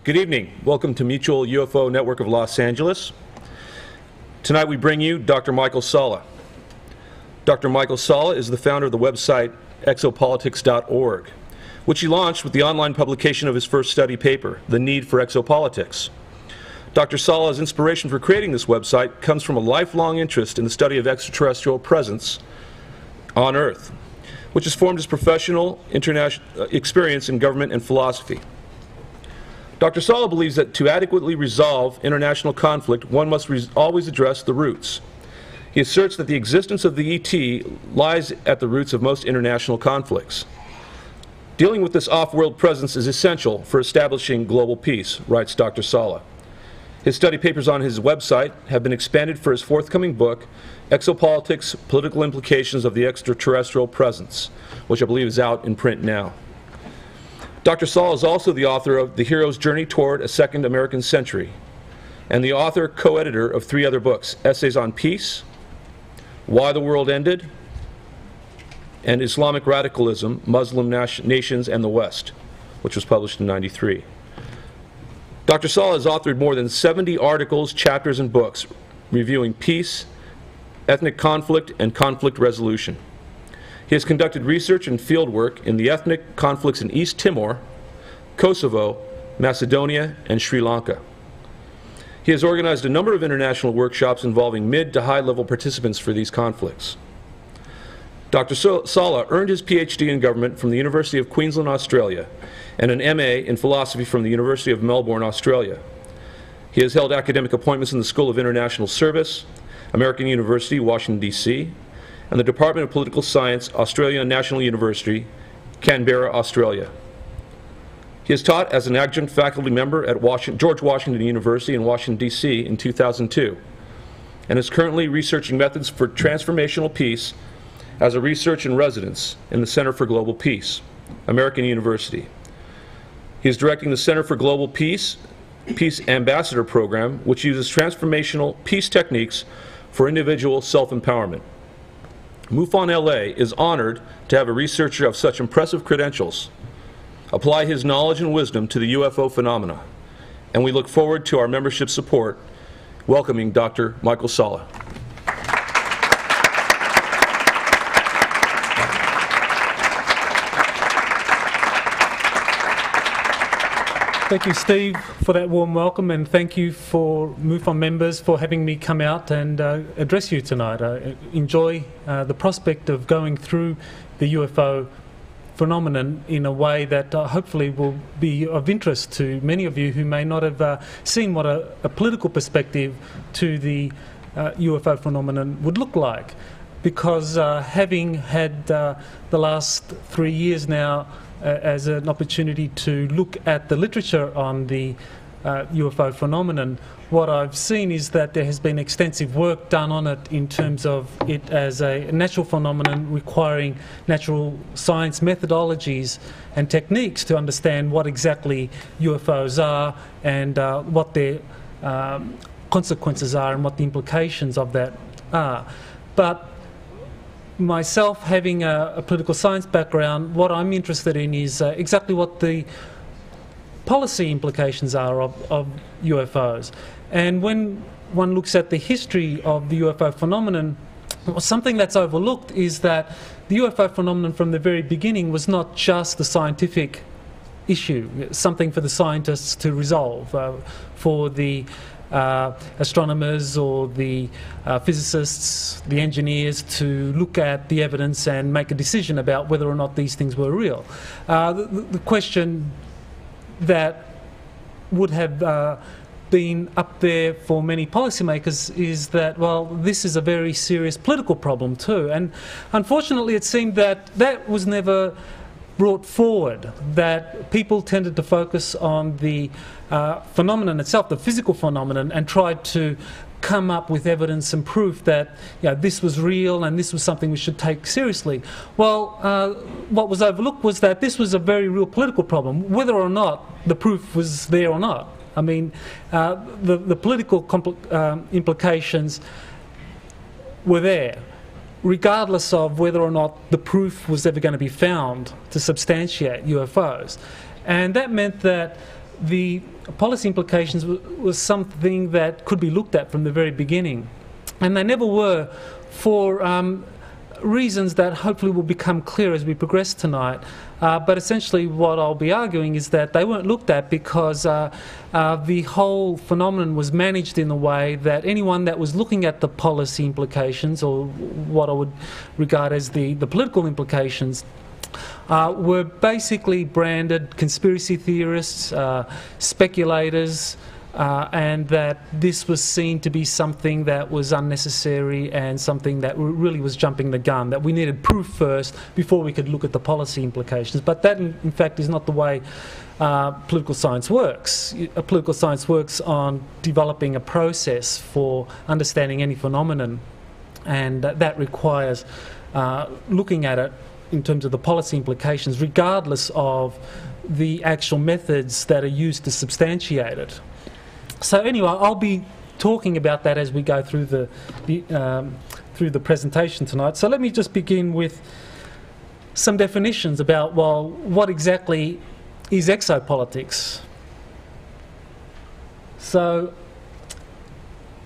Good evening. Welcome to Mutual UFO Network of Los Angeles. Tonight we bring you Dr. Michael Salla. Dr. Michael Salla is the founder of the website exopolitics.org, which he launched with the online publication of his first study paper, The Need for Exopolitics. Dr. Salla's inspiration for creating this website comes from a lifelong interest in the study of extraterrestrial presence on Earth, which has formed his professional experience in government and philosophy. Dr. Salla believes that to adequately resolve international conflict, one must always address the roots. He asserts that the existence of the ET lies at the roots of most international conflicts. Dealing with this off-world presence is essential for establishing global peace, writes Dr. Salla. His study papers on his website have been expanded for his forthcoming book, Exopolitics: Political Implications of the Extraterrestrial Presence, which I believe is out in print now. Dr. Salla is also the author of The Hero's Journey Toward a Second American Century, and the author, co-editor of 3 other books, Essays on Peace, Why the World Ended, and Islamic Radicalism, Muslim Nations and the West, which was published in '93. Dr. Salla has authored more than 70 articles, chapters, and books reviewing peace, ethnic conflict, and conflict resolution. He has conducted research and field work in the ethnic conflicts in East Timor, Kosovo, Macedonia, and Sri Lanka. He has organized a number of international workshops involving mid to high-level participants for these conflicts. Dr. Salla earned his PhD in government from the University of Queensland, Australia, and an MA in philosophy from the University of Melbourne, Australia. He has held academic appointments in the School of International Service, American University, Washington, D.C., and the Department of Political Science, Australian National University, Canberra, Australia. He has taught as an adjunct faculty member at George Washington University in Washington, D.C. in 2002, and is currently researching methods for transformational peace as a research in residence in the Center for Global Peace, American University. He is directing the Center for Global Peace Ambassador Program, which uses transformational peace techniques for individual self-empowerment. MUFON LA is honored to have a researcher of such impressive credentials apply his knowledge and wisdom to the UFO phenomena, and we look forward to our membership support welcoming Dr. Michael Salla. Thank you, Steve, for that warm welcome, and thank you for MUFON members for having me come out and address you tonight. I enjoy the prospect of going through the UFO phenomenon in a way that hopefully will be of interest to many of you who may not have seen what a political perspective to the UFO phenomenon would look like. Because having had the last 3 years now as an opportunity to look at the literature on the UFO phenomenon, what I've seen is that there has been extensive work done on it in terms of it as a natural phenomenon requiring natural science methodologies and techniques to understand what exactly UFOs are and what their consequences are and what the implications of that are. But myself, having a political science background, what I'm interested in is exactly what the policy implications are of UFOs. And when one looks at the history of the UFO phenomenon, something that's overlooked is that the UFO phenomenon from the very beginning was not just a scientific issue, something for the scientists to resolve, for the astronomers or the physicists, the engineers to look at the evidence and make a decision about whether or not these things were real. The question that would have been up there for many policymakers is that, well, this is a very serious political problem too. And unfortunately it seemed that that was never brought forward, that people tended to focus on the phenomenon itself, the physical phenomenon, and tried to come up with evidence and proof that this was real and this was something we should take seriously. Well, what was overlooked was that this was a very real political problem, whether or not the proof was there or not. I mean, the political implications were there, regardless of whether or not the proof was ever going to be found to substantiate UFOs. And that meant that the policy implications was something that could be looked at from the very beginning. And they never were, for reasons that hopefully will become clear as we progress tonight. But essentially what I'll be arguing is that they weren't looked at because the whole phenomenon was managed in a way that anyone that was looking at the policy implications, or what I would regard as the political implications, were basically branded conspiracy theorists, speculators, and that this was seen to be something that was unnecessary and something that really was jumping the gun, that we needed proof first before we could look at the policy implications. But that, in fact, is not the way political science works. Political science works on developing a process for understanding any phenomenon, and that requires looking at it in terms of the policy implications, regardless of the actual methods that are used to substantiate it. So anyway, I'll be talking about that as we go through the presentation tonight. So let me just begin with some definitions about, well, what exactly is exopolitics? So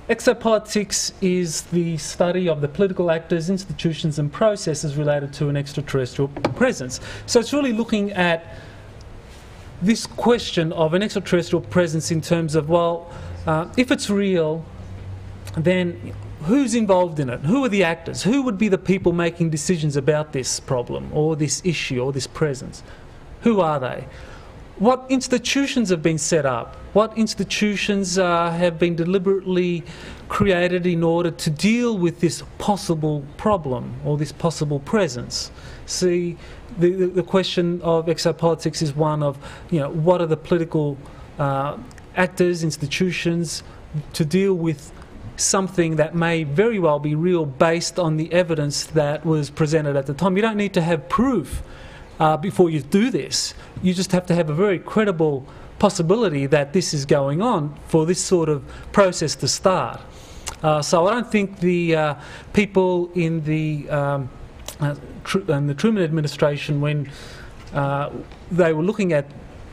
exopolitics is the study of the political actors, institutions and processes related to an extraterrestrial presence. So it's really looking at this question of an extraterrestrial presence in terms of, well, if it's real, then who's involved in it? Who are the actors? Who would be the people making decisions about this problem or this issue or this presence? Who are they? What institutions have been set up? What institutions have been deliberately created in order to deal with this possible problem or this possible presence? See, the question of exopolitics is one of, what are the political actors, institutions, to deal with something that may very well be real based on the evidence that was presented at the time. You don't need to have proof before you do this. You just have to have a very credible possibility that this is going on for this sort of process to start. So I don't think the people in the Truman administration, when they were looking at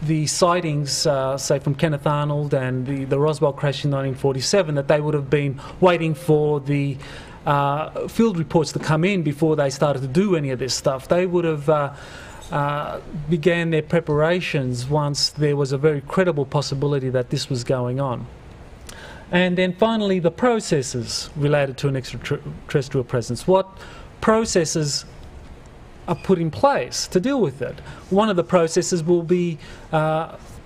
the sightings, say from Kenneth Arnold and the Roswell crash in 1947, that they would have been waiting for the field reports to come in before they started to do any of this stuff. They would have began their preparations once there was a very credible possibility that this was going on. And then finally, the processes related to an extraterrestrial presence. What processes are put in place to deal with it? One of the processes will be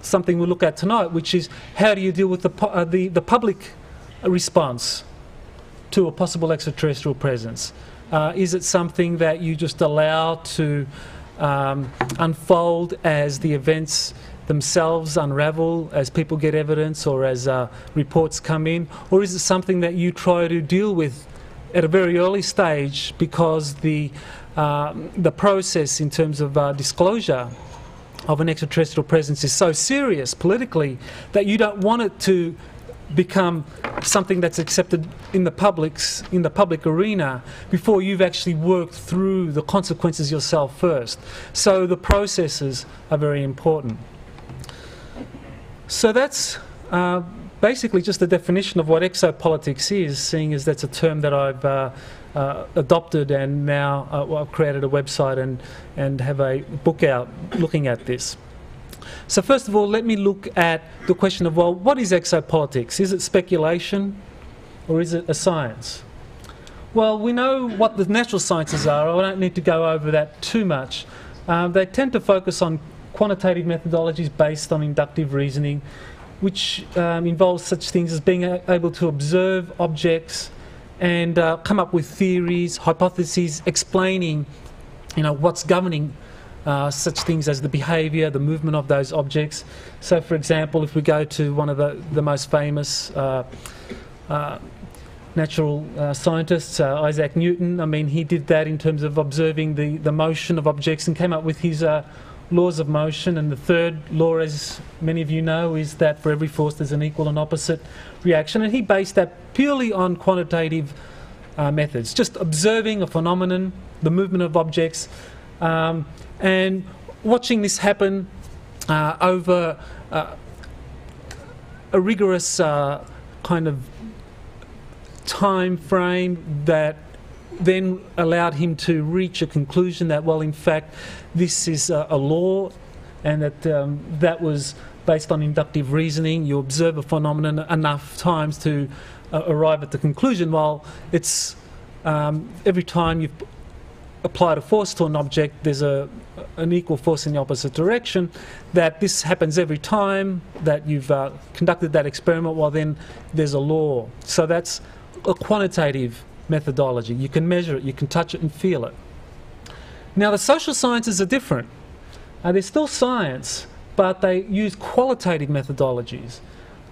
something we'll look at tonight, which is how do you deal with the public response to a possible extraterrestrial presence? Is it something that you just allow to unfold as the events themselves unravel, as people get evidence or as reports come in? Or is it something that you try to deal with at a very early stage because the process in terms of disclosure of an extraterrestrial presence is so serious politically that you don't want it to become something that's accepted in the public arena before you've actually worked through the consequences yourself first. So the processes are very important. So that's basically just a definition of what exopolitics is, seeing as that's a term that I've adopted, and now I've created a website and have a book out looking at this. So first of all, let me look at the question of, well, what is exopolitics? Is it speculation or is it a science? Well, we know what the natural sciences are. I don't need to go over that too much. They tend to focus on quantitative methodologies based on inductive reasoning, which involves such things as being able to observe objects and come up with theories, hypotheses, explaining what's governing such things as the behaviour, the movement of those objects. So, for example, if we go to one of the most famous natural scientists, Isaac Newton, I mean, he did that in terms of observing the motion of objects and came up with his laws of motion. And the third law, as many of you know, is that for every force there's an equal and opposite reaction. And he based that purely on quantitative methods, just observing a phenomenon, the movement of objects, and watching this happen over a rigorous kind of time frame that then allowed him to reach a conclusion that, well, in fact, this is a law, and that that was based on inductive reasoning. You observe a phenomenon enough times to arrive at the conclusion. Well, it's every time you've applied a force to an object, there's an equal force in the opposite direction, that this happens every time that you've conducted that experiment, well, then there's a law. So that's a quantitative methodology. You can measure it, you can touch it and feel it. Now, the social sciences are different. They're still science, but they use qualitative methodologies.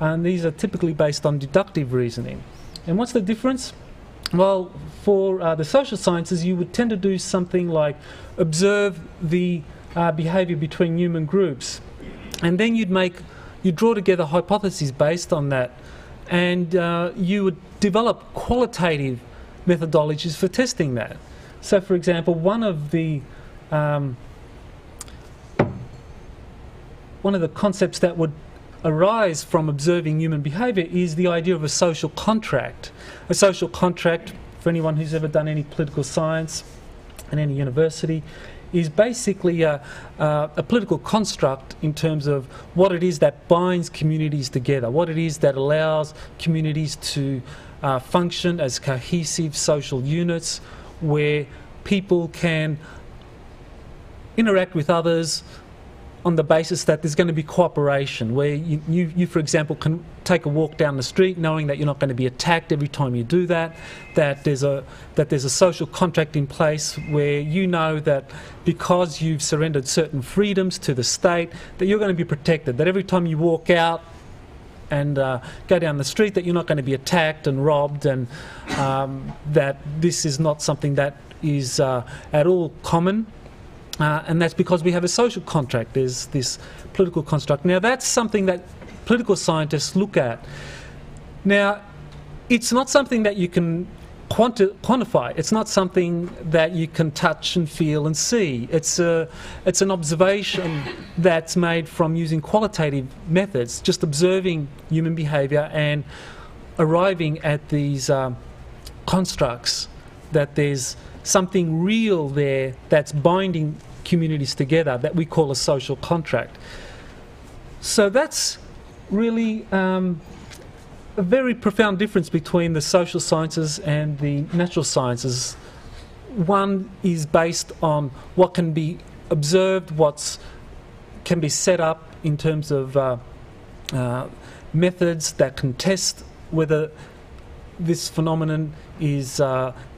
And these are typically based on deductive reasoning. And what's the difference? Well, for the social sciences, you would tend to do something like observe the behaviour between human groups. And then you'd draw together hypotheses based on that. And you would develop qualitative methodologies for testing that. So, for example, one of the concepts that would arise from observing human behaviour is the idea of a social contract. A social contract, for anyone who's ever done any political science in any university, is basically a political construct in terms of what it is that binds communities together, what it is that allows communities to function as cohesive social units where people can interact with others on the basis that there's going to be cooperation, where you, for example, can take a walk down the street knowing that you're not going to be attacked every time you do that, that there's a social contract in place where you know that because you've surrendered certain freedoms to the state, that you're going to be protected, that every time you walk out and go down the street that you're not going to be attacked and robbed, and that this is not something that is at all common. And that's because we have a social contract. There's this political construct. Now, that's something that political scientists look at. Now, it's not something that you can quantify. It's not something that you can touch and feel and see. It's an observation that's made from using qualitative methods, just observing human behaviour and arriving at these constructs, that there's something real there that's binding communities together that we call a social contract. So that's really a very profound difference between the social sciences and the natural sciences. One is based on what can be observed, what can be set up in terms of methods that can test whether this phenomenon is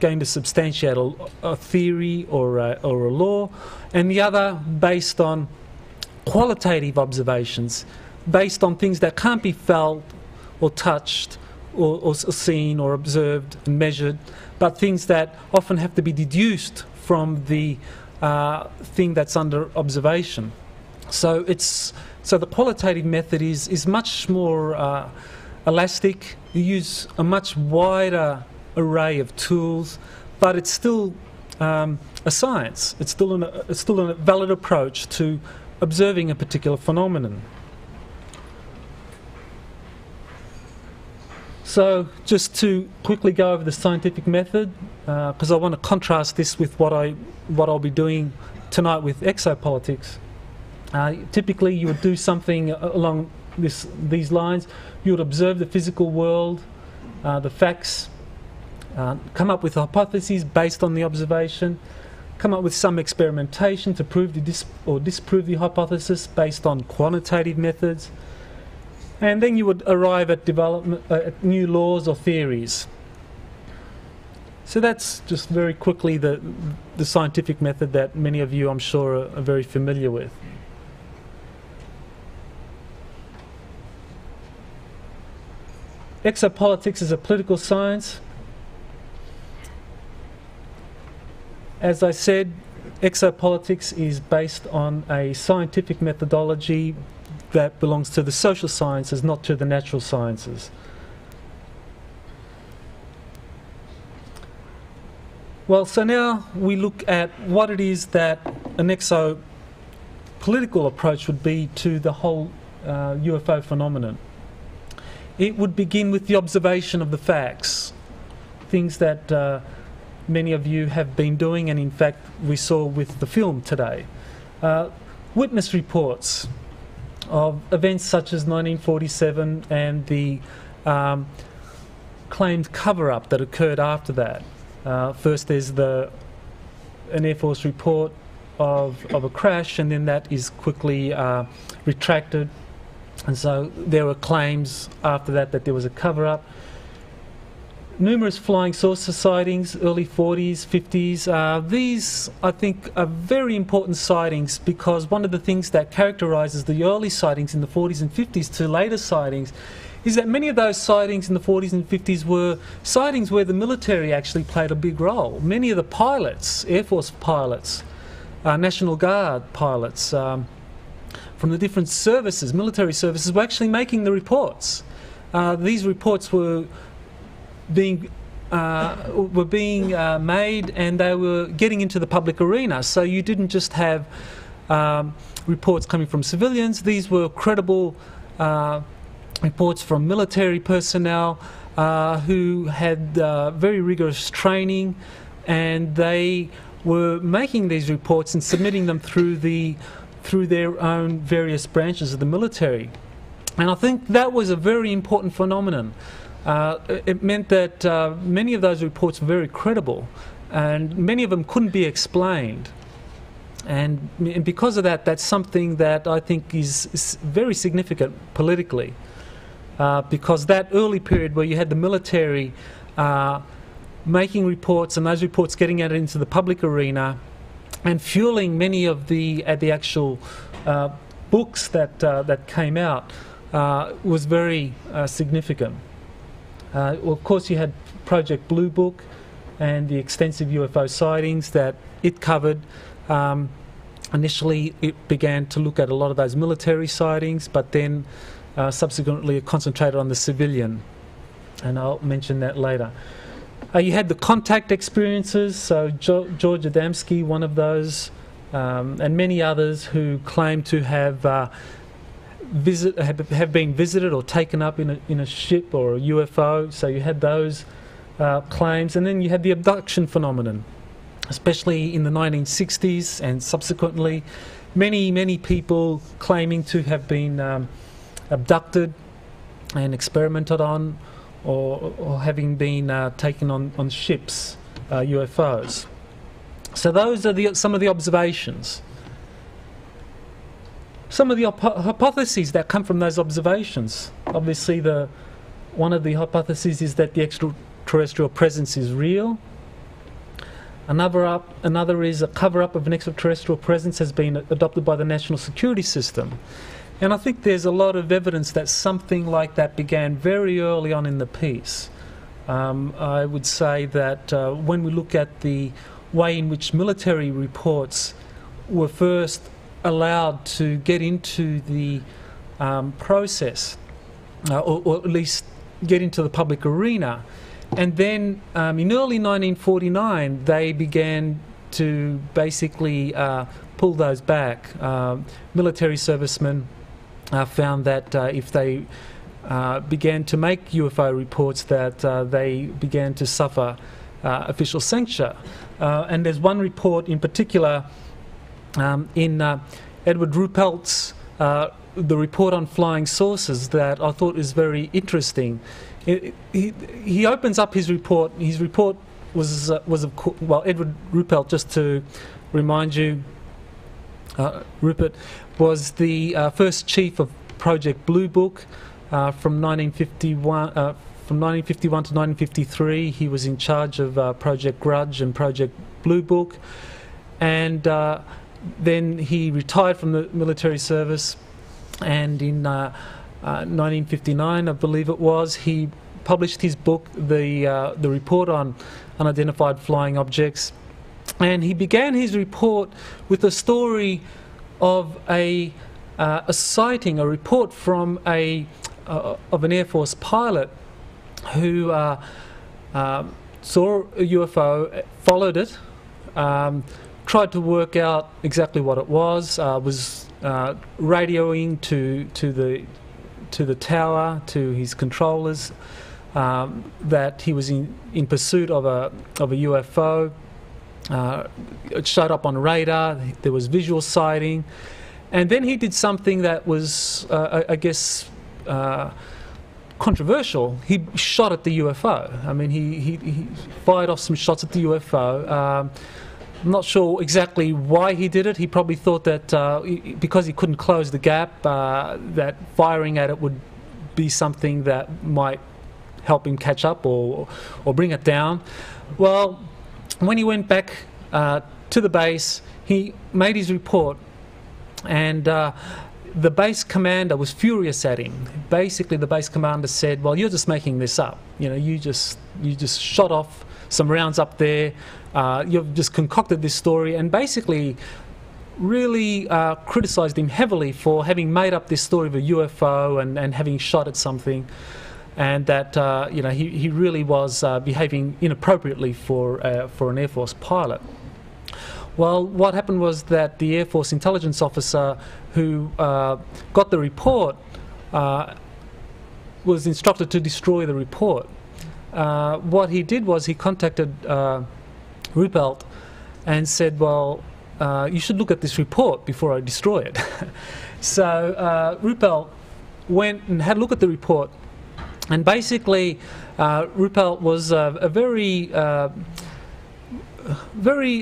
going to substantiate a theory or a law, and the other based on qualitative observations, based on things that can't be felt or touched or seen or observed and measured, but things that often have to be deduced from the thing that's under observation. So the qualitative method is much more elastic. You use a much wider array of tools, but it's still a science. It's still a valid approach to observing a particular phenomenon. So, just to quickly go over the scientific method, because I want to contrast this with what I'll be doing tonight with exopolitics. Typically, you would do something along these lines. You would observe the physical world, the facts, come up with hypotheses based on the observation, come up with some experimentation to prove or disprove the hypothesis based on quantitative methods, and then you would arrive at new laws or theories. So that's just very quickly the scientific method that many of you, I'm sure, are very familiar with. Exopolitics is a political science. As I said, exopolitics is based on a scientific methodology that belongs to the social sciences, not to the natural sciences. Well, so now we look at what it is that an exopolitical approach would be to the whole UFO phenomenon. it would begin with the observation of the facts, things that many of you have been doing, and in fact we saw with the film today. Witness reports of events such as 1947 and the claimed cover-up that occurred after that. First there's an Air Force report of a crash, and then that is quickly retracted, and so there were claims after that that there was a cover-up. Numerous flying saucer sightings, early 40s, 50s. These, I think, are very important sightings, because one of the things that characterises the early sightings in the 40s and 50s to later sightings is that many of those sightings in the 40s and 50s were sightings where the military actually played a big role. Many of the pilots, Air Force pilots, National Guard pilots, from the different services, military services, were actually making the reports. These reports were being made, and they were getting into the public arena. So you didn't just have reports coming from civilians. These were credible reports from military personnel who had very rigorous training, and they were making these reports and submitting them through their own various branches of the military. And I think that was a very important phenomenon. It meant that many of those reports were very credible, and many of them couldn't be explained. And because of that, that's something that I think is very significant politically, because that early period where you had the military making reports, and those reports getting out into the public arena and fueling many of the actual books that came out, was very significant. Well, of course, you had Project Blue Book and the extensive UFO sightings that it covered. Initially, it began to look at a lot of those military sightings, but then subsequently it concentrated on the civilian, and I'll mention that later. You had the contact experiences, so George Adamski, one of those, and many others who claim to have been visited or taken up in a ship or a UFO. So you had those claims, and then you had the abduction phenomenon, especially in the 1960s and subsequently. Many people claiming to have been abducted and experimented on, or having been taken on ships, UFOs. So those are some of the observations. Some of the hypotheses that come from those observations. Obviously, one of the hypotheses is that the extraterrestrial presence is real. Another is a cover-up of an extraterrestrial presence has been adopted by the national security system. And I think there's a lot of evidence that something like that began very early on in the piece. I would say that when we look at the way in which military reports were first allowed to get into the process, or at least get into the public arena, and then in early 1949 they began to basically pull those back. Military servicemen found that if they began to make UFO reports, that they began to suffer official censure. And there's one report in particular in Edward Ruppelt's the report on flying saucers that I thought is very interesting. He opens up his report. His report was Edward Ruppelt, just to remind you, Rupert was the first chief of Project Blue Book from 1951 to 1953. He was in charge of Project Grudge and Project Blue Book, and then he retired from the military service, and in 1959, I believe it was, he published his book, the report on unidentified flying objects, and he began his report with a story of a sighting, a report from of an Air Force pilot who saw a UFO, followed it, tried to work out exactly what it was radioing to the tower, to his controllers, that he was in pursuit of a UFO. It showed up on radar. There was visual sighting, and then he did something that was, I guess, controversial. He shot at the UFO. I mean, he fired off some shots at the UFO. I'm not sure exactly why he did it. He probably thought that because he couldn't close the gap, that firing at it would be something that might help him catch up or bring it down. Well, when he went back to the base, he made his report, and the base commander was furious at him. Basically, the base commander said, "Well, you're just making this up. You know, you just shot off some rounds up there. You've just concocted this story," and basically really criticised him heavily for having made up this story of a UFO and having shot at something, and that you know, he really was behaving inappropriately for an Air Force pilot. Well, what happened was that the Air Force intelligence officer who got the report was instructed to destroy the report. What he did was he contacted Ruppelt and said, "Well, you should look at this report before I destroy it." So Ruppelt went and had a look at the report, and basically Ruppelt was a very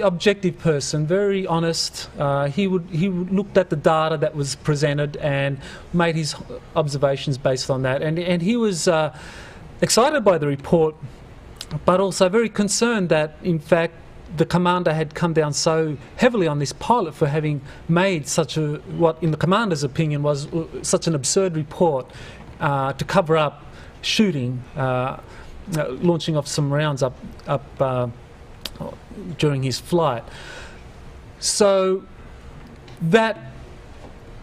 objective person, very honest. He looked at the data that was presented and made his observations based on that, and he was excited by the report, but also very concerned that in fact the commander had come down so heavily on this pilot for having made such a, what in the commander's opinion was such an absurd report to cover up shooting, launching off some rounds up during his flight. So that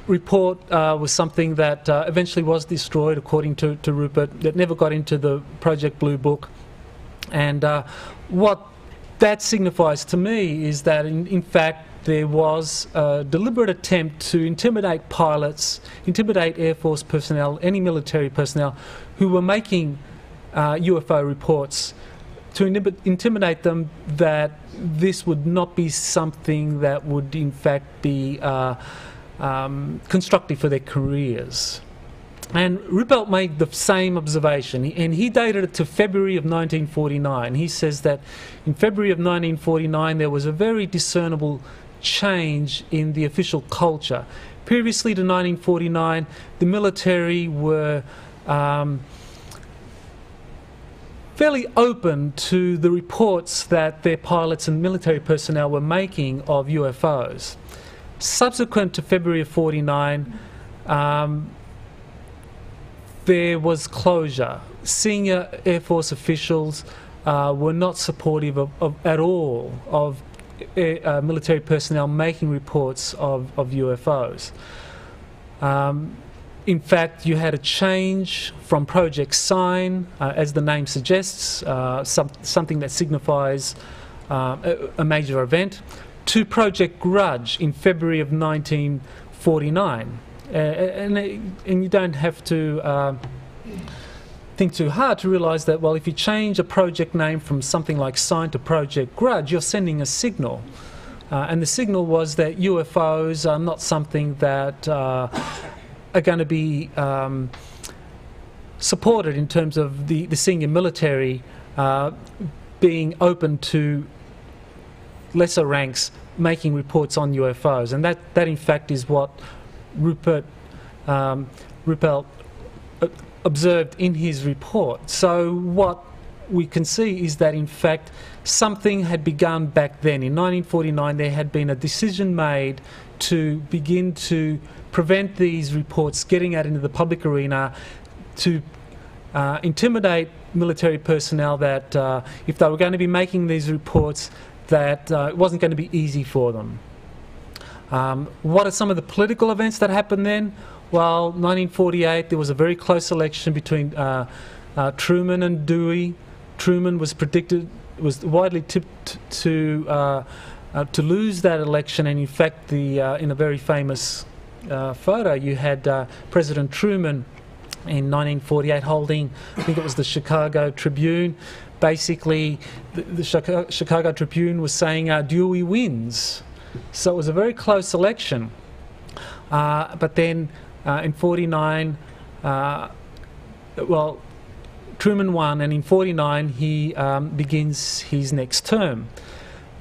report was something that eventually was destroyed, according to Rupert. It never got into the Project Blue Book. And what that signifies to me is that in fact there was a deliberate attempt to intimidate pilots, intimidate Air Force personnel, any military personnel who were making UFO reports, to intimidate them that this would not be something that would in fact be constructive for their careers. And Ruppelt made the same observation, and he dated it to February of 1949. He says that in February of 1949 there was a very discernible change in the official culture. Previously to 1949, the military were fairly open to the reports that their pilots and military personnel were making of UFOs. Subsequent to February of 49, there was closure. Senior Air Force officials were not supportive at all of military personnel making reports of UFOs. In fact, you had a change from Project Sign, as the name suggests, something that signifies a major event, to Project Grudge in February of 1949. And you don't have to think too hard to realise that, well, if you change a project name from something like Sign to Project Grudge, you're sending a signal. And the signal was that UFOs are not something that are going to be supported in terms of the senior military being open to lesser ranks making reports on UFOs. And that in fact is what Ruppelt observed in his report. So what we can see is that in fact something had begun back then. In 1949 there had been a decision made to begin to prevent these reports getting out into the public arena, to intimidate military personnel that if they were going to be making these reports, that it wasn't going to be easy for them. What are some of the political events that happened then? Well, 1948 there was a very close election between Truman and Dewey. Truman was widely tipped to lose that election, and in fact in a very famous photo you had President Truman in 1948, holding, I think it was the Chicago Tribune. Basically, the Chicago Tribune was saying Dewey wins. So it was a very close election. But then in 49, well, Truman won, and in 49 he begins his next term.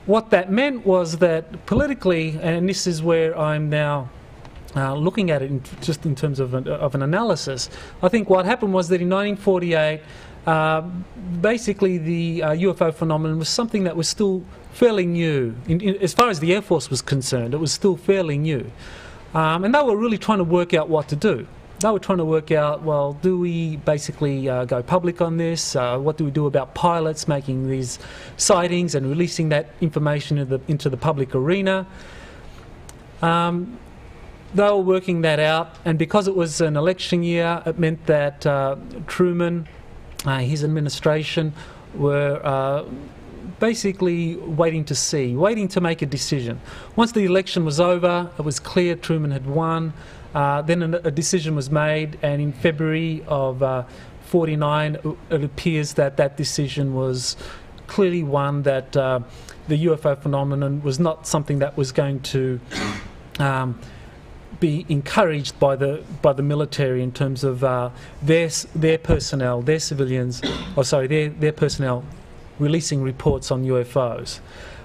What that meant was that politically, and this is where I'm now looking at it just in terms of an analysis, I think what happened was that in 1948, basically the UFO phenomenon was something that was still fairly new. As far as the Air Force was concerned, it was still fairly new. And they were really trying to work out what to do. They were trying to work out, well, do we basically go public on this? What do we do about pilots making these sightings and releasing that information into the public arena? They were working that out, and because it was an election year, it meant that Truman, his administration, were basically waiting to see, waiting to make a decision. Once the election was over, it was clear Truman had won. Then a decision was made, and in February of 49, it appears that that decision was clearly one that the UFO phenomenon was not something that was going to be encouraged by the military in terms of their personnel, their civilians, or sorry, their personnel releasing reports on UFOs.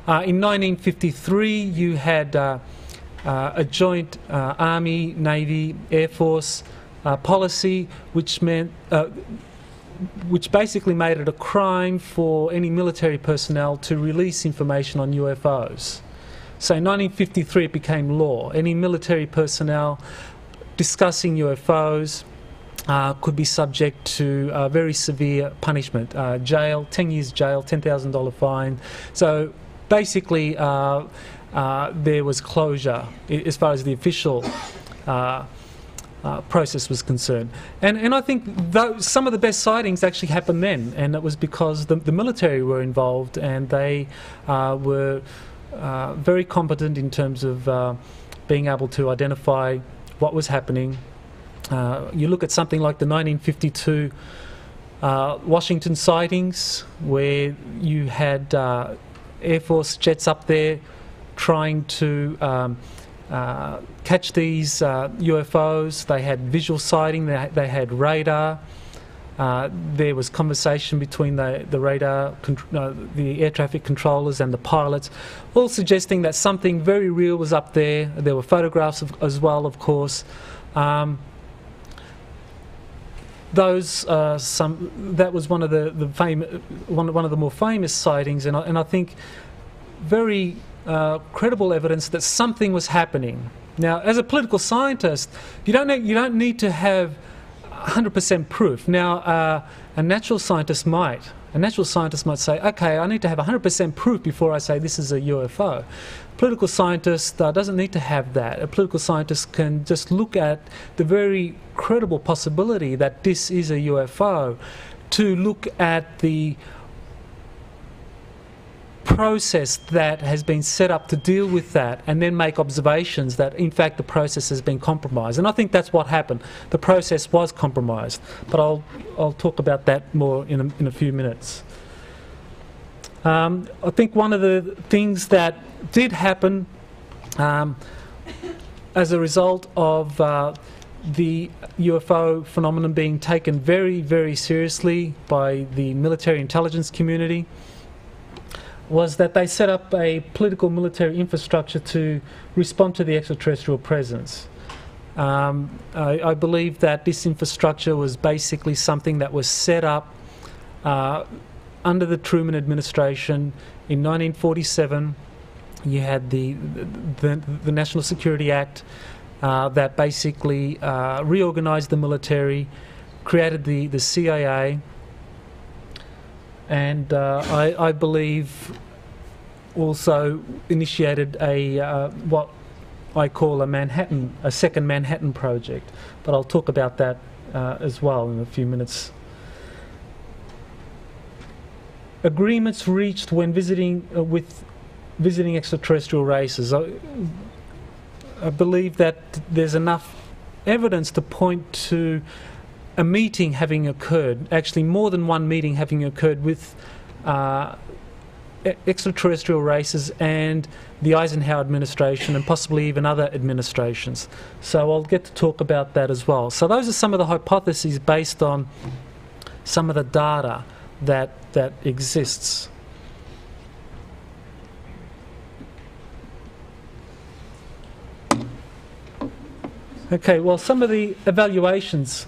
In 1953, you had a joint Army, Navy, Air Force policy, which meant, which basically made it a crime for any military personnel to release information on UFOs. So in 1953 it became law. Any military personnel discussing UFOs could be subject to very severe punishment, jail, 10 years jail, $10,000 fine. So basically there was closure as far as the official process was concerned. And I think some of the best sightings actually happened then, and it was because the military were involved, and they were very competent in terms of being able to identify what was happening. You look at something like the 1952 Washington sightings, where you had Air Force jets up there trying to catch these UFOs. They had visual sighting, they had radar. There was conversation between the radar, the air traffic controllers and the pilots, all suggesting that something very real was up there. There were photographs as well, of course. That was one of the more famous sightings, and I think very credible evidence that something was happening. Now, as a political scientist, you don't need to have 100% proof. Now, a natural scientist might. A natural scientist might say, okay, I need to have 100% proof before I say this is a UFO. A political scientist doesn't need to have that. A political scientist can just look at the very credible possibility that this is a UFO, to look at the process that has been set up to deal with that, and then make observations that in fact the process has been compromised. And I think that's what happened. The process was compromised, but I'll talk about that more in a few minutes. I think one of the things that did happen as a result of the UFO phenomenon being taken very, very seriously by the military intelligence community was that they set up a political military infrastructure to respond to the extraterrestrial presence. I believe that this infrastructure was basically something that was set up under the Truman administration. In 1947, you had the National Security Act that basically reorganized the military, created the CIA, and I believe also initiated a what I call a second Manhattan Project, but I'll talk about that as well in a few minutes. Agreements reached when visiting extraterrestrial races. I believe that there's enough evidence to point to a meeting having occurred, actually more than one meeting having occurred with extraterrestrial races and the Eisenhower administration and possibly even other administrations. So I'll get to talk about that as well. So those are some of the hypotheses based on some of the data that exists. Okay, well, some of the evaluations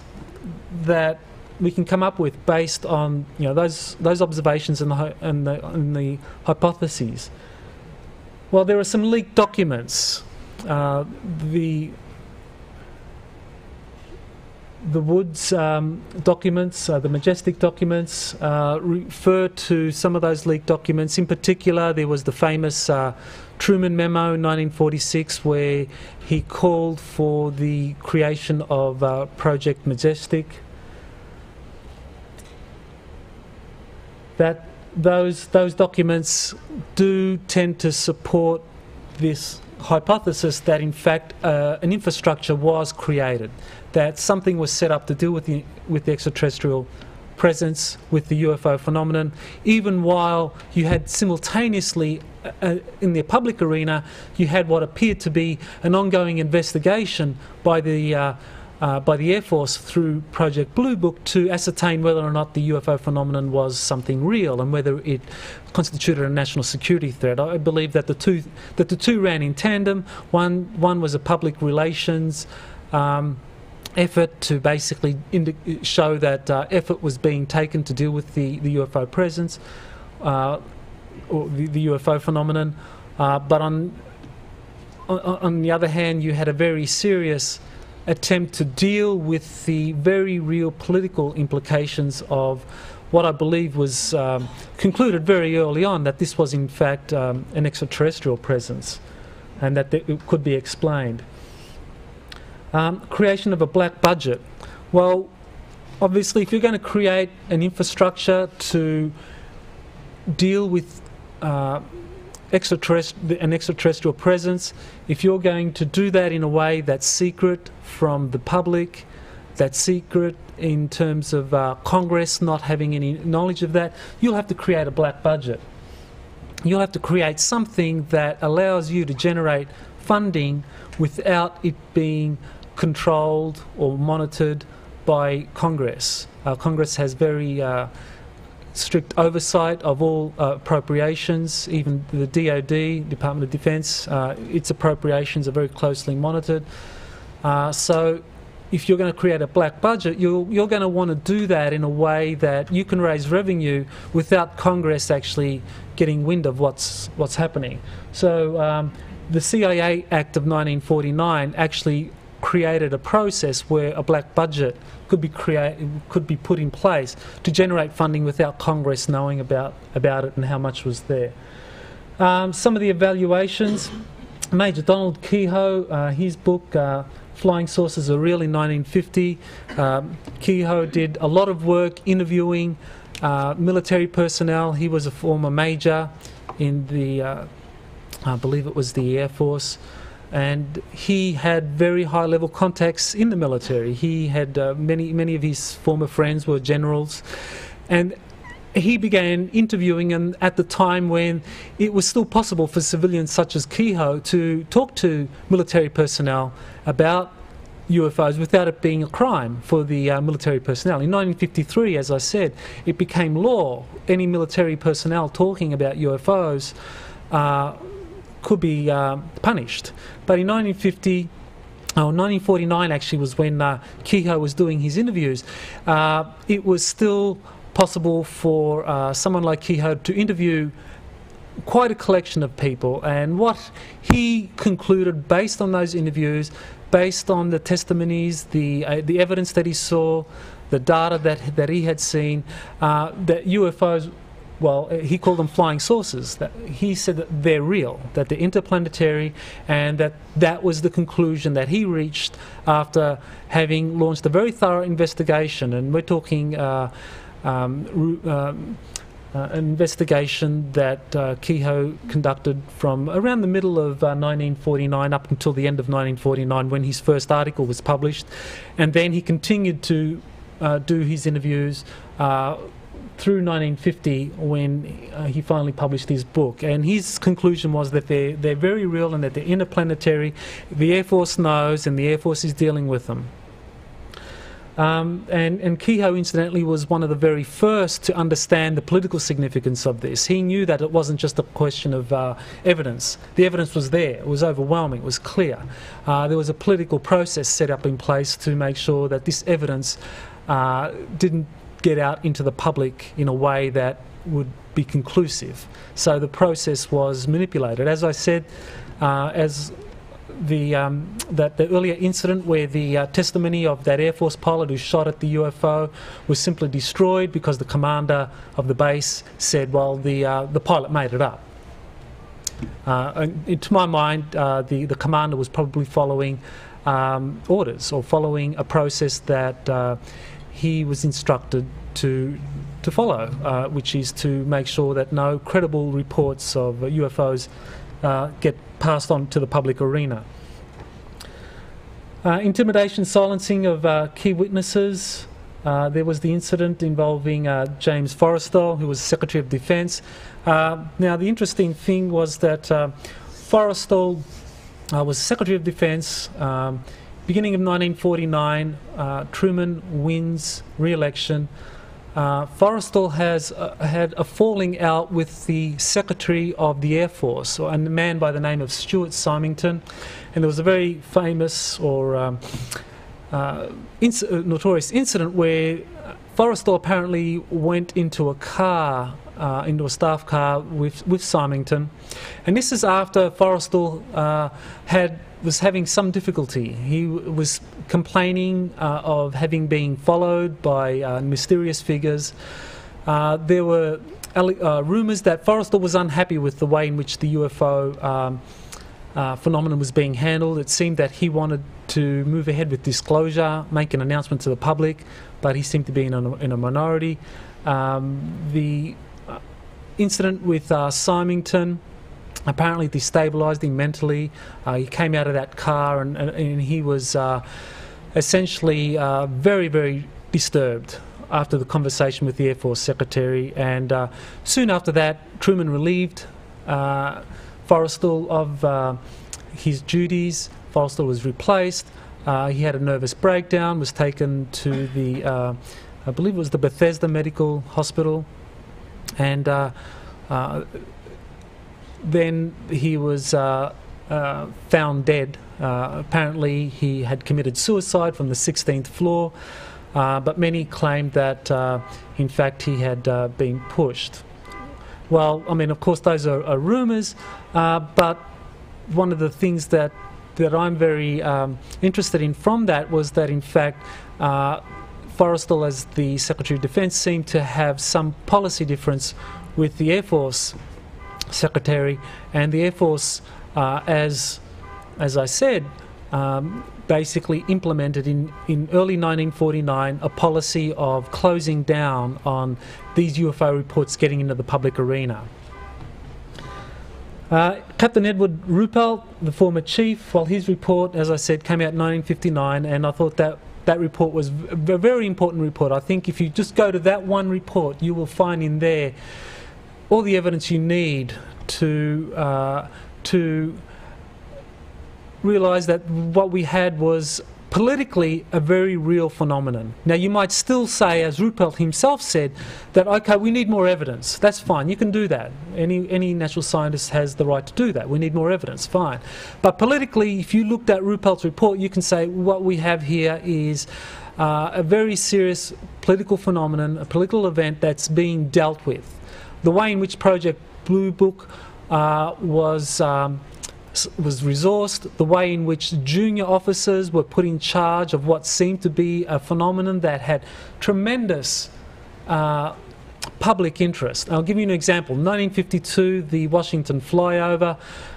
that we can come up with based on those observations and the hypotheses. Well, there are some leaked documents. The Woods documents, the Majestic documents, refer to some of those leaked documents. In particular, there was the famous Truman Memo in 1946, where he called for the creation of Project Majestic. That those documents do tend to support this hypothesis that in fact an infrastructure was created, that something was set up to deal with the extraterrestrial presence, with the UFO phenomenon, even while you had simultaneously in the public arena you had what appeared to be an ongoing investigation by the Air Force through Project Blue Book to ascertain whether or not the UFO phenomenon was something real and whether it constituted a national security threat. I believe that the two ran in tandem. One was a public relations effort to basically show that effort was being taken to deal with the UFO presence or the UFO phenomenon. But on the other hand, you had a very serious attempt to deal with the very real political implications of what I believe was concluded very early on, that this was in fact an extraterrestrial presence and that it could be explained. Creation of a black budget. Well, obviously if you're going to create an infrastructure to deal with an extraterrestrial presence, if you're going to do that in a way that's secret from the public, that's secret in terms of Congress not having any knowledge of that, you'll have to create a black budget. You'll have to create something that allows you to generate funding without it being controlled or monitored by Congress. Congress has very strict oversight of all appropriations. Even the DoD, Department of Defense, its appropriations are very closely monitored. So if you're going to create a black budget, you're going to want to do that in a way that you can raise revenue without Congress actually getting wind of what's happening. So the CIA Act of 1949 actually created a process where a black budget could be put in place to generate funding without Congress knowing about it and how much was there. Some of the evaluations, Major Donald Kehoe, his book Flying Saucers Are Real in 1950. Kehoe did a lot of work interviewing military personnel. He was a former major in the, I believe it was the Air Force. And he had very high-level contacts in the military. He had many of his former friends were generals, and he began interviewing, and at the time when it was still possible for civilians such as Kehoe to talk to military personnel about UFOs without it being a crime for the military personnel. In 1953, as I said, it became law. Any military personnel talking about UFOs could be punished. But in 1949 actually was when Kehoe was doing his interviews. It was still possible for someone like Kehoe to interview quite a collection of people, and what he concluded based on those interviews, based on the testimonies, the evidence that he saw, the data that he had seen, that UFOs, well, he called them flying saucers. That he said that they're real, that they're interplanetary, and that was the conclusion that he reached after having launched a very thorough investigation. And we're talking an investigation that Kehoe conducted from around the middle of 1949 up until the end of 1949 when his first article was published. And then he continued to do his interviews through 1950 when he finally published his book. And his conclusion was that they're very real and that they're interplanetary. The Air Force knows, and the Air Force is dealing with them. And Kehoe, incidentally, was one of the very first to understand the political significance of this. He knew that it wasn't just a question of evidence. The evidence was there. It was overwhelming. It was clear. There was a political process set up in place to make sure that this evidence didn't get out into the public in a way that would be conclusive. So the process was manipulated. As I said, that the earlier incident where the testimony of that Air Force pilot who shot at the UFO was simply destroyed because the commander of the base said, well, the pilot made it up. And to my mind, the commander was probably following orders or following a process that he was instructed to follow, which is to make sure that no credible reports of UFOs get passed on to the public arena. Intimidation, silencing of key witnesses. There was the incident involving James Forrestal, who was Secretary of Defence. Now, the interesting thing was that Forrestal was Secretary of Defence. Beginning of 1949, Truman wins re-election. Forrestal has had a falling out with the Secretary of the Air Force, a man by the name of Stuart Symington, and there was a very famous or notorious incident where Forrestal apparently went into a car, into a staff car with Symington, and this is after Forrestal was having some difficulty. He was complaining of having been followed by mysterious figures. There were rumours that Forrestal was unhappy with the way in which the UFO phenomenon was being handled. It seemed that he wanted to move ahead with disclosure, make an announcement to the public, but he seemed to be in a minority. The incident with Symington apparently destabilised him mentally. He came out of that car and he was essentially very, very disturbed after the conversation with the Air Force Secretary, and soon after that Truman relieved Forrestal of his duties. Forrestal was replaced. He had a nervous breakdown, was taken to the, I believe it was the Bethesda Medical Hospital, and then he was found dead. Apparently he had committed suicide from the 16th floor, but many claimed that in fact he had been pushed. Well, I mean, of course those are rumours, but one of the things that I'm very interested in from that was that in fact Forrestal, as the Secretary of Defence, seemed to have some policy difference with the Air Force Secretary, and the Air Force, as I said, basically implemented in early 1949 a policy of closing down on these UFO reports getting into the public arena. Captain Edward Ruppelt, the former chief, well, his report, as I said, came out in 1959, and I thought that report was a very important report. I think if you just go to that one report, you will find in there all the evidence you need to realise that what we had was politically a very real phenomenon. Now, you might still say, as Ruppelt himself said, that okay, we need more evidence. That's fine, you can do that. Any natural scientist has the right to do that. We need more evidence, fine. But politically, if you looked at Ruppelt's report, you can say what we have here is a very serious political phenomenon, a political event that's being dealt with. The way in which Project Blue Book was resourced, the way in which junior officers were put in charge of what seemed to be a phenomenon that had tremendous public interest. I'll give you an example. 1952, the Washington flyover,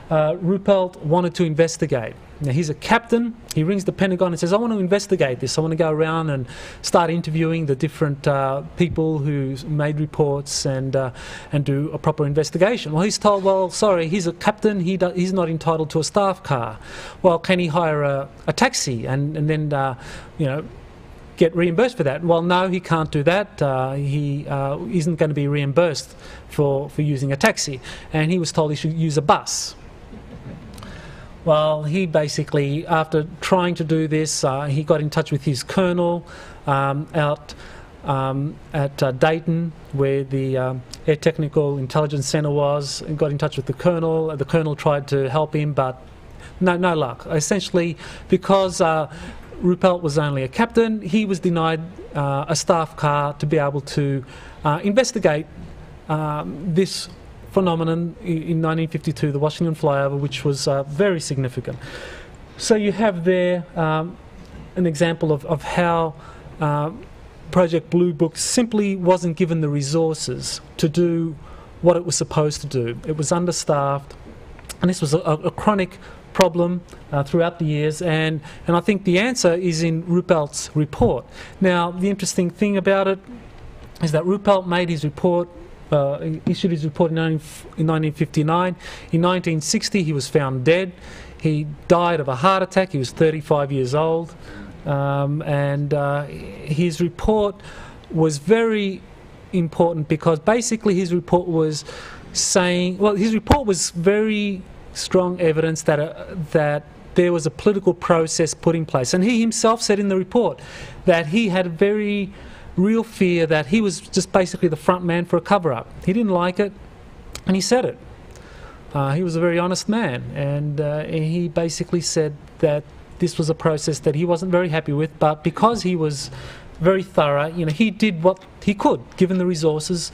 Ruppelt wanted to investigate. Now, he's a captain. He rings the Pentagon and says, I want to investigate this. I want to go around and start interviewing the different people who made reports and do a proper investigation. Well, he's told, well, sorry, he's a captain. He's not entitled to a staff car. Well, can he hire a taxi and then, you know, get reimbursed for that. Well, no, he can't do that. He isn't going to be reimbursed for using a taxi, and he was told he should use a bus. Well, he basically, after trying to do this, he got in touch with his colonel out at Dayton, where the Air Technical Intelligence Centre was, and got in touch with the colonel. The colonel tried to help him, but no luck. Essentially, because Ruppelt was only a captain, he was denied a staff car to be able to investigate this phenomenon in 1952, the Washington flyover, which was very significant. So you have there an example of how Project Blue Book simply wasn't given the resources to do what it was supposed to do. It was understaffed, and this was a chronic problem throughout the years, and I think the answer is in Ruppelt's report. Now, the interesting thing about it is that Ruppelt made his report, issued his report in 1959. In 1960, he was found dead. He died of a heart attack. He was 35 years old. And his report was very important because basically his report was saying, well, his report was very strong evidence that there was a political process put in place. And he himself said in the report that he had a very real fear that he was just basically the front man for a cover-up. He didn't like it, and he said it. He was a very honest man, and he basically said that this was a process that he wasn't very happy with, but because he was very thorough, he did what he could, given the resources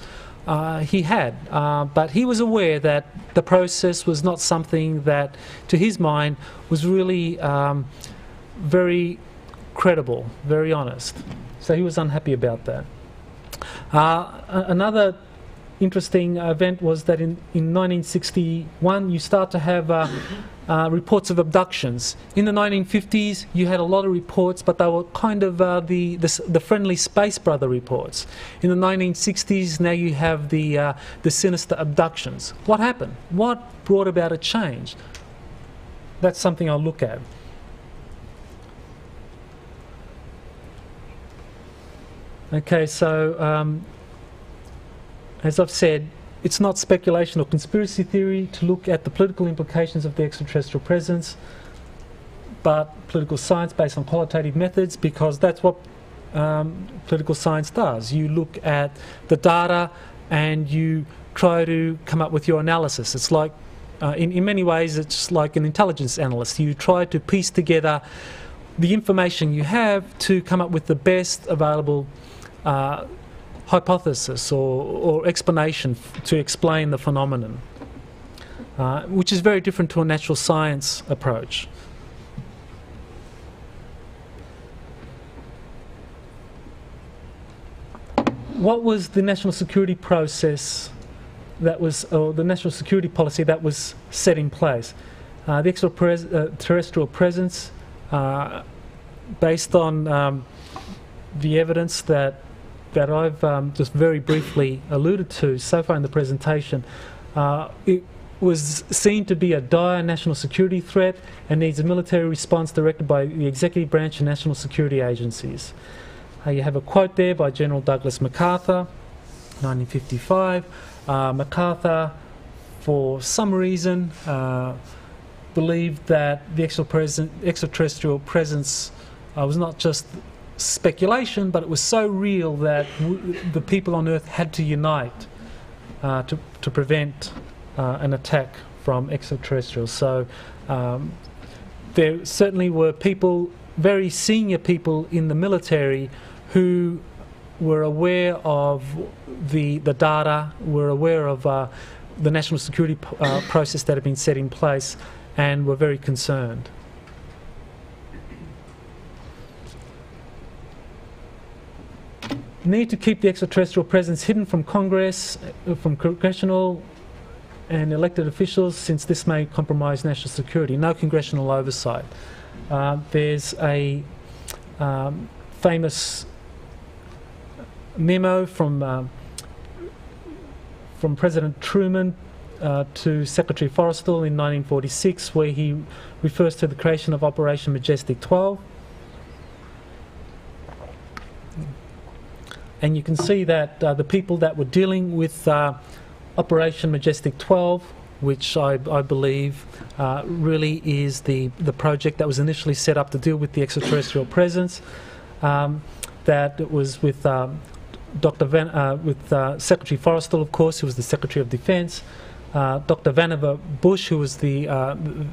he had. But he was aware that the process was not something that, to his mind, was really very credible, very honest. So he was unhappy about that. Another interesting event was that in 1961 you start to have reports of abductions. In the 1950s you had a lot of reports, but they were kind of the friendly space brother reports. In the 1960s now you have the sinister abductions. What happened? What brought about a change? That's something I'll look at. Okay, so as I've said, it's not speculation or conspiracy theory to look at the political implications of the extraterrestrial presence, but political science based on qualitative methods, because that's what political science does. You look at the data and you try to come up with your analysis. It's like, in many ways, it's like an intelligence analyst. You try to piece together the information you have to come up with the best available hypothesis or explanation to explain the phenomenon, which is very different to a natural science approach. What was the national security process that was, or the national security policy that was set in place? The extraterrestrial presence, based on the evidence that I've just very briefly alluded to so far in the presentation, it was seen to be a dire national security threat and needs a military response directed by the executive branch and national security agencies. You have a quote there by General Douglas MacArthur, 1955. MacArthur, for some reason, believed that the extraterrestrial presence was not just speculation, but it was so real that the people on Earth had to unite to prevent an attack from extraterrestrials. So there certainly were people, very senior people in the military, who were aware of the data, were aware of the national security process that had been set in place, and were very concerned. Need to keep the extraterrestrial presence hidden from Congress, from congressional and elected officials, since this may compromise national security. No congressional oversight. There's a famous memo from President Truman to Secretary Forrestal in 1946, where he refers to the creation of Operation Majestic 12. and you can see that the people that were dealing with Operation Majestic 12, which I believe really is the project that was initially set up to deal with the extraterrestrial presence, that it was with Secretary Forrestal, of course, who was the Secretary of Defence, Dr. Vannevar Bush, who was the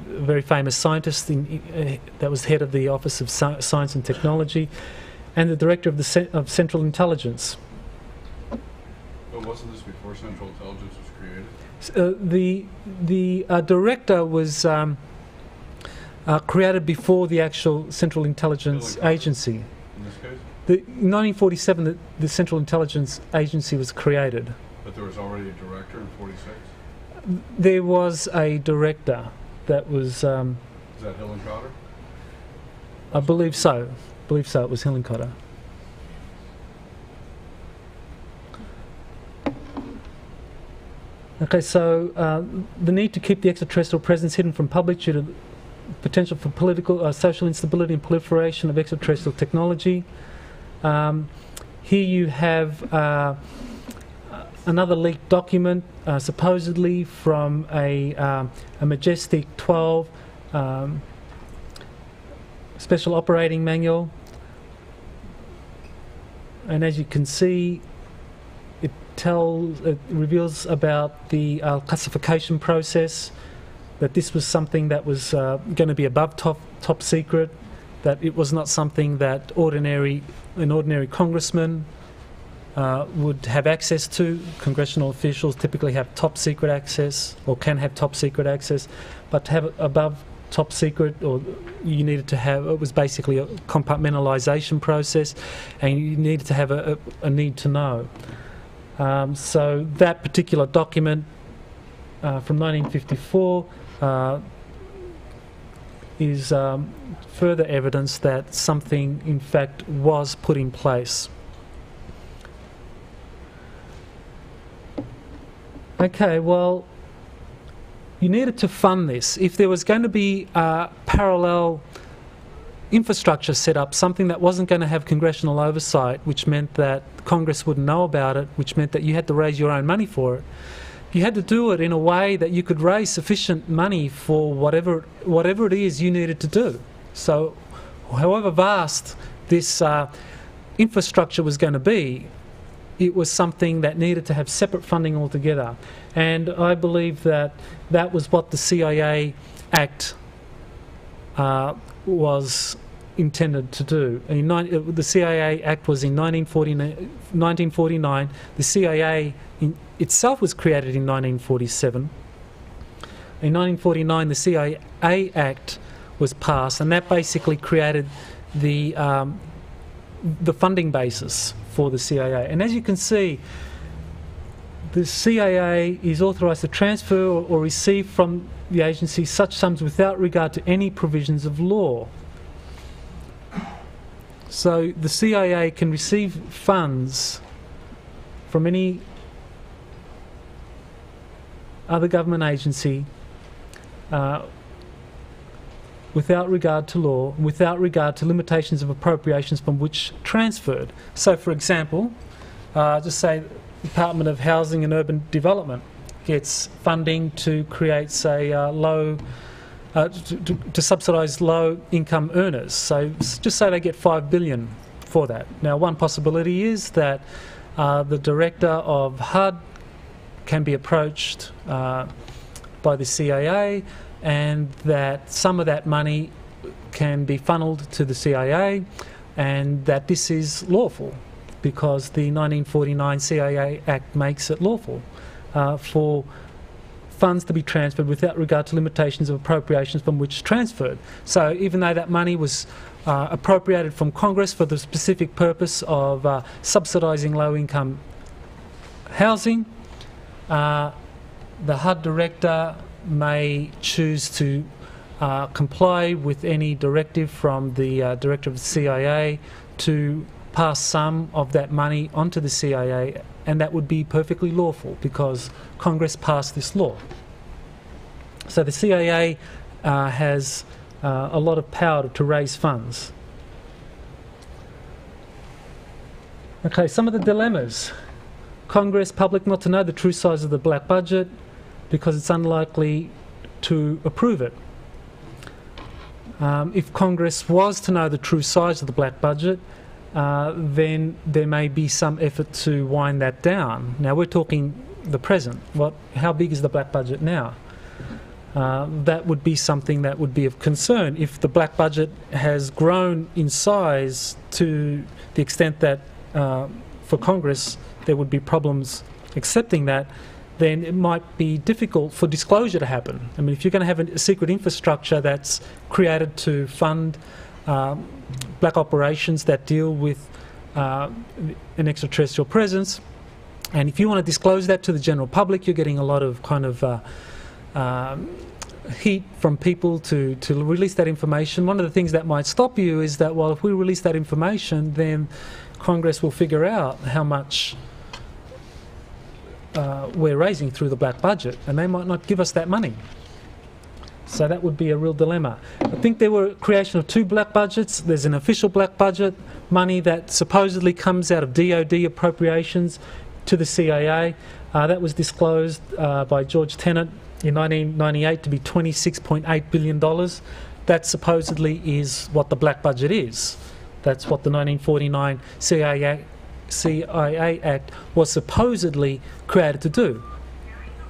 very famous scientist that was head of the Office of Science and Technology, and the Director of Central Intelligence. But wasn't this before Central Intelligence was created? The Director was created before the actual Central Intelligence Agency. In this case? In 1947, the Central Intelligence Agency was created. But there was already a director in 46? There was a director that was... Is that Hillenkotter? I believe so. It was Hillenkotter. Okay, so the need to keep the extraterrestrial presence hidden from public due to potential for political, social instability and proliferation of extraterrestrial technology. Here you have another leaked document, supposedly from a Majestic 12 Special Operating Manual. And as you can see, it reveals about the classification process, that this was something that was going to be above top secret, that it was not something that an ordinary congressman would have access to. Congressional officials typically have top secret access, or can have top secret access, but to have it above top secret, or you needed to have, it was basically a compartmentalization process, and you needed to have a need to know. So that particular document from 1954 is further evidence that something in fact was put in place. Okay, well, you needed to fund this. If there was going to be parallel infrastructure set up, something that wasn't going to have congressional oversight, which meant that Congress wouldn't know about it, which meant that you had to raise your own money for it, you had to do it in a way that you could raise sufficient money for whatever it is you needed to do. So however vast this infrastructure was going to be, it was something that needed to have separate funding altogether. And I believe that that was what the CIA Act was intended to do. The CIA Act was in 1949. The CIA itself was created in 1947. In 1949, the CIA Act was passed, and that basically created the funding basis for the CIA. And as you can see, the CIA is authorised to transfer or receive from the agency such sums without regard to any provisions of law. So the CIA can receive funds from any other government agency without regard to law, without regard to limitations of appropriations from which transferred. So, for example, just say the Department of Housing and Urban Development gets funding to create, say, to subsidise low-income earners. So, just say they get $5 billion for that. Now, one possibility is that the director of HUD can be approached by the CIA, and that some of that money can be funneled to the CIA, and that this is lawful because the 1949 CIA Act makes it lawful for funds to be transferred without regard to limitations of appropriations from which transferred. So even though that money was appropriated from Congress for the specific purpose of subsidising low-income housing, the HUD director may choose to comply with any directive from the director of the CIA to pass some of that money onto the CIA, and that would be perfectly lawful because Congress passed this law. So the CIA has a lot of power to raise funds. Okay, some of the dilemmas. Congress, public not to know the true size of the black budget because it's unlikely to approve it. If Congress was to know the true size of the black budget, then there may be some effort to wind that down. Now we're talking the present. How big is the black budget now? That would be something that would be of concern. If the black budget has grown in size to the extent that for Congress there would be problems accepting that, then it might be difficult for disclosure to happen. I mean, if you're going to have a secret infrastructure that's created to fund black operations that deal with an extraterrestrial presence, and if you want to disclose that to the general public, you're getting a lot of kind of heat from people to release that information. One of the things that might stop you is that, well, if we release that information, then Congress will figure out how much we're raising through the black budget, and they might not give us that money. So that would be a real dilemma. I think there were creation of two black budgets. There's an official black budget, money that supposedly comes out of DoD appropriations to the CIA. That was disclosed by George Tenet in 1998 to be $26.8 billion. That supposedly is what the black budget is. That's what the 1949 CIA Act was supposedly created to do.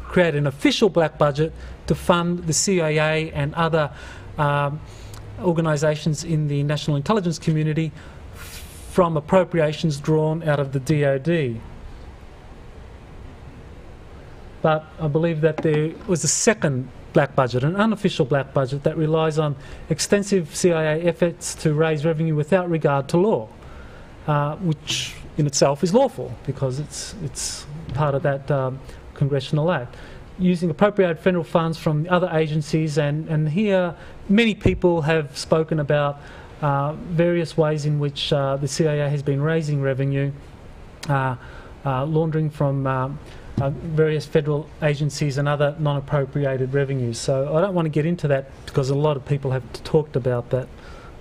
Create an official black budget to fund the CIA and other organisations in the national intelligence community from appropriations drawn out of the DoD. But I believe that there was a second black budget, an unofficial black budget that relies on extensive CIA efforts to raise revenue without regard to law, which in itself is lawful because it's part of that congressional act. Using appropriated federal funds from other agencies, and here many people have spoken about various ways in which the CIA has been raising revenue, laundering from various federal agencies and other non-appropriated revenues. So I don't want to get into that because a lot of people have talked about that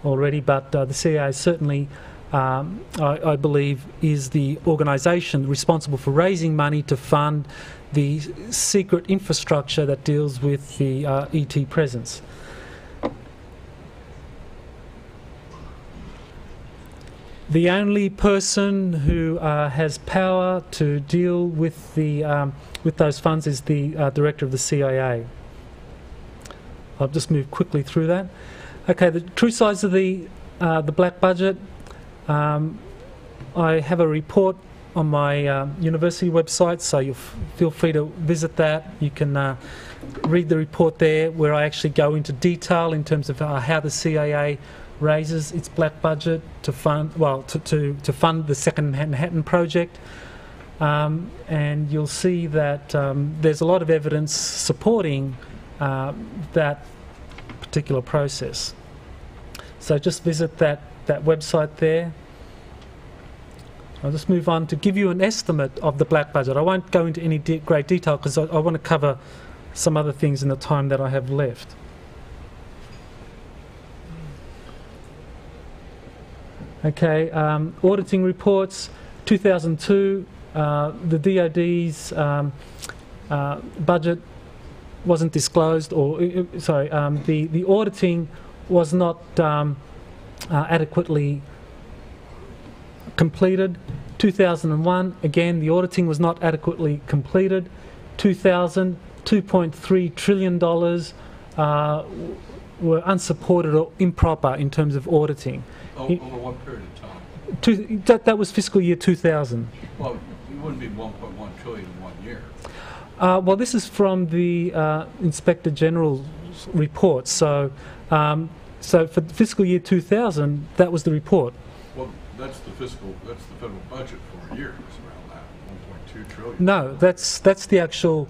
already, but the CIA certainly, I believe, is the organisation responsible for raising money to fund the secret infrastructure that deals with the ET presence. The only person who has power to deal with those funds is the director of the CIA. I'll just move quickly through that. Okay, the true size of the black budget. I have a report on my university website, so you'll feel free to visit that. You can read the report there, where I actually go into detail in terms of how the CIA raises its black budget to fund, to fund the second Manhattan Project, and you'll see that there's a lot of evidence supporting that particular process. So just visit that website there. I'll just move on to give you an estimate of the black budget. I won't go into any great detail because I want to cover some other things in the time that I have left. Okay, auditing reports, 2002, the DoD's budget wasn't disclosed, or the auditing was not adequately completed. 2001, again, the auditing was not adequately completed. 2000, $2.3 trillion were unsupported or improper in terms of auditing. Over what period of time? That was fiscal year 2000. Well, it wouldn't be 1.1 trillion in 1 year. Well, this is from the Inspector General's report. So, so for fiscal year 2000, that was the report. Well, that's the federal budget for a year. It's around that 1.2 trillion. No, that's the actual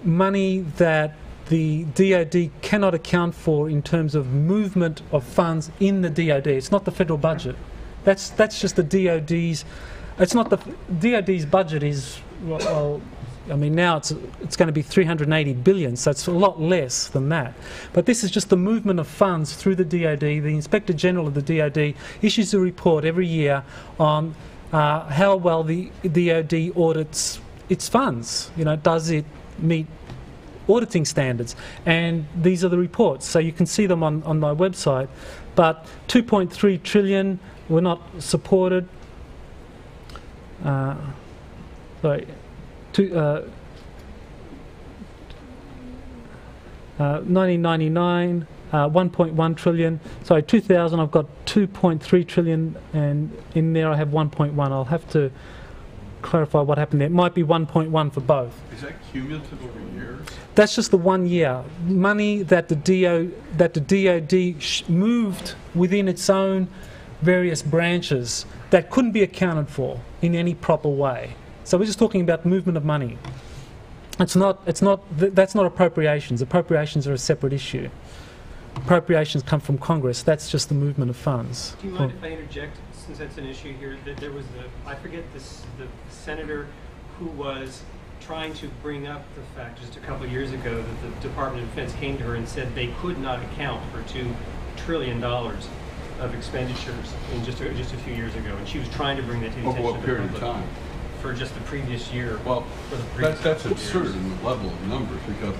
money that the DoD cannot account for in terms of movement of funds in the DoD. It's not the federal budget. That's just the DoD's. It's not the DoD's budget is. Well, I mean, now it's going to be 380 billion, so it's a lot less than that. But this is just the movement of funds through the DoD. The Inspector General of the DoD issues a report every year on how well the DoD audits its funds. You know, does it meet auditing standards? And these are the reports, so you can see them on my website. But 2.3 trillion were not supported. Sorry, 1999, 1.1 trillion. Sorry, 2000 I've got 2.3 trillion, and in there I have 1.1. I'll have to clarify what happened there. It might be 1.1 for both. Is that cumulative over years? That's just the 1 year. Money that the DoD moved within its own various branches that couldn't be accounted for in any proper way. So we're just talking about movement of money. That's not appropriations. Appropriations are a separate issue. Appropriations come from Congress. That's just the movement of funds. Do you mind if I interject, since that's an issue here? That there was I forget the senator who was trying to bring up the fact just a couple of years ago that the Department of Defense came to her and said they could not account for $2 trillion of expenditures in just a few years ago, and she was trying to bring that to the attention Over what of the period of public time? for just the previous year. Well, for the previous that's couple of absurd years. in the level of numbers, because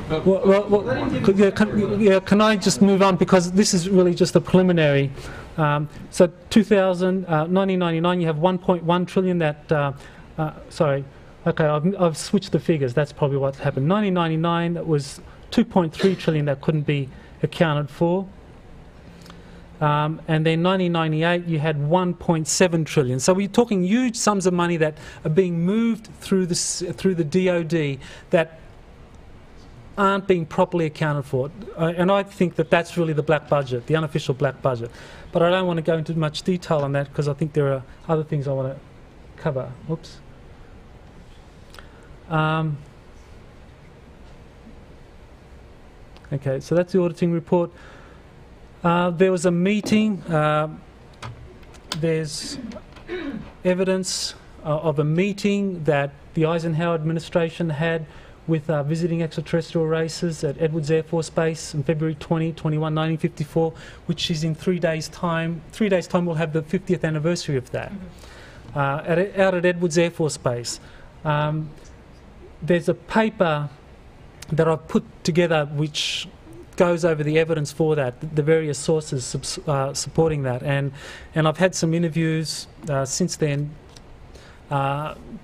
the federal Can I just move on, because this is really just a preliminary. So 1999, you have 1.1 trillion that, sorry, okay, I've switched the figures. That's probably what happened. 1999, that was 2.3 trillion that couldn't be accounted for. And then 1998, you had 1.7 trillion. So we're talking huge sums of money that are being moved through the DoD that aren't being properly accounted for. And I think that that's really the black budget, the unofficial black budget. But I don't want to go into much detail on that, because I think there are other things I want to cover. Oops. Okay, so that's the auditing report. There was a meeting. There's evidence of a meeting that the Eisenhower administration had with visiting extraterrestrial races at Edwards Air Force Base on February 21, 1954, which is in 3 days' time. 3 days' time we'll have the 50th anniversary of that. Out at Edwards Air Force Base. There's a paper that I've put together which goes over the evidence for that, the various sources supporting that, and I've had some interviews since then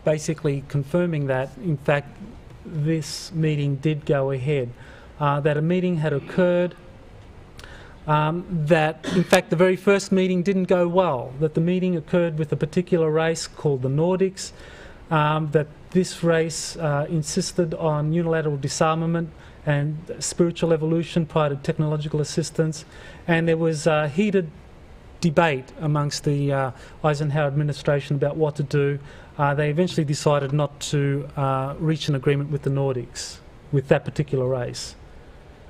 basically confirming that in fact this meeting did go ahead, that a meeting had occurred, that in fact the very first meeting didn't go well, that the meeting occurred with a particular race called the Nordics, that this race insisted on unilateral disarmament and spiritual evolution prior to technological assistance, and there was heated debate amongst the Eisenhower administration about what to do. They eventually decided not to reach an agreement with the Nordics, with that particular race.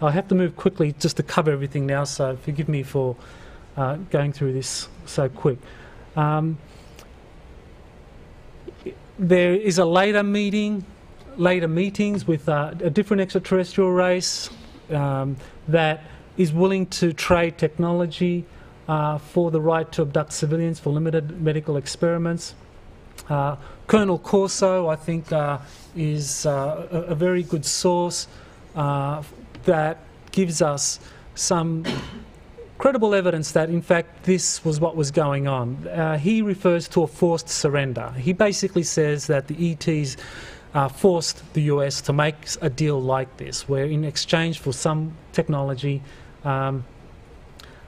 I have to move quickly just to cover everything now, so forgive me for going through this so quick. There is a later meetings with a different extraterrestrial race that is willing to trade technology for the right to abduct civilians for limited medical experiments. Colonel Corso, I think, is a very good source that gives us some credible evidence that in fact this was what was going on. He refers to a forced surrender. He basically says that the ETs forced the US to make a deal like this, where in exchange for some technology the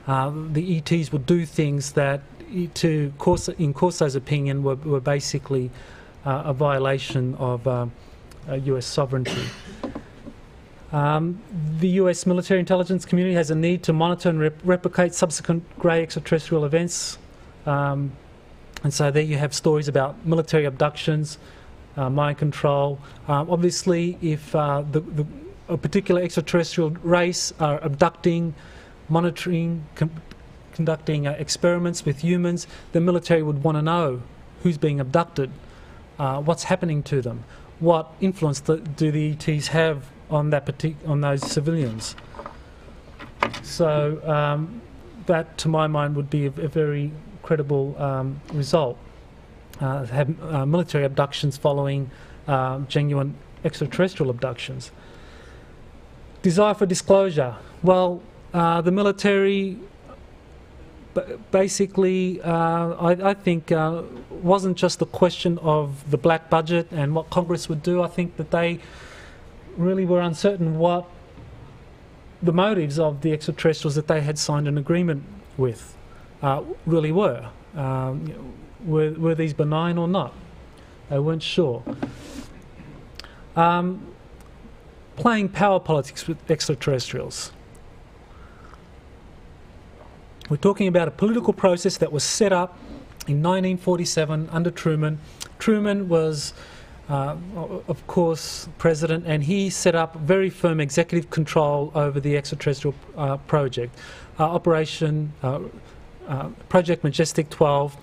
ETs would do things that, in Corso's opinion, were basically a violation of US sovereignty. The US military intelligence community has a need to monitor and replicate subsequent grey extraterrestrial events, and so there you have stories about military abductions, mind control. Obviously, if a particular extraterrestrial race are abducting, monitoring, conducting experiments with humans, the military would want to know who's being abducted, what's happening to them, what influence do the ETs have on those civilians. So that, to my mind, would be a very credible result. had military abductions following genuine extraterrestrial abductions. Desire for disclosure. Well, the military basically, I think, wasn't just a question of the black budget and what Congress would do. I think that they really were uncertain what the motives of the extraterrestrials that they had signed an agreement with really were. Were these benign or not? They weren't sure. Playing power politics with extraterrestrials. We're talking about a political process that was set up in 1947 under Truman. Truman was, of course, president, and he set up very firm executive control over the extraterrestrial project. Project Majestic 12,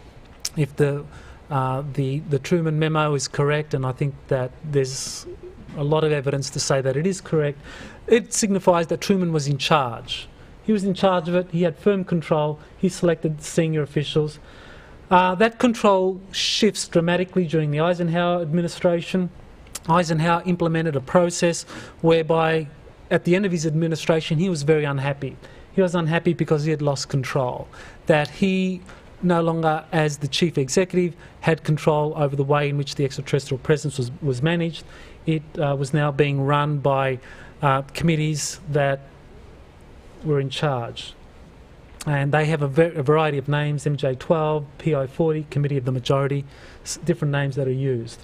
if the Truman memo is correct, and I think that there's a lot of evidence to say that it is correct, it signifies that Truman was in charge. He was in charge of it, he had firm control, he selected senior officials. That control shifts dramatically during the Eisenhower administration. Eisenhower implemented a process whereby at the end of his administration he was very unhappy. He was unhappy because he had lost control, that he no longer, as the chief executive, had control over the way in which the extraterrestrial presence was managed. It was now being run by committees that were in charge. And they have a variety of names: MJ12, PI40, Committee of the Majority, different names that are used.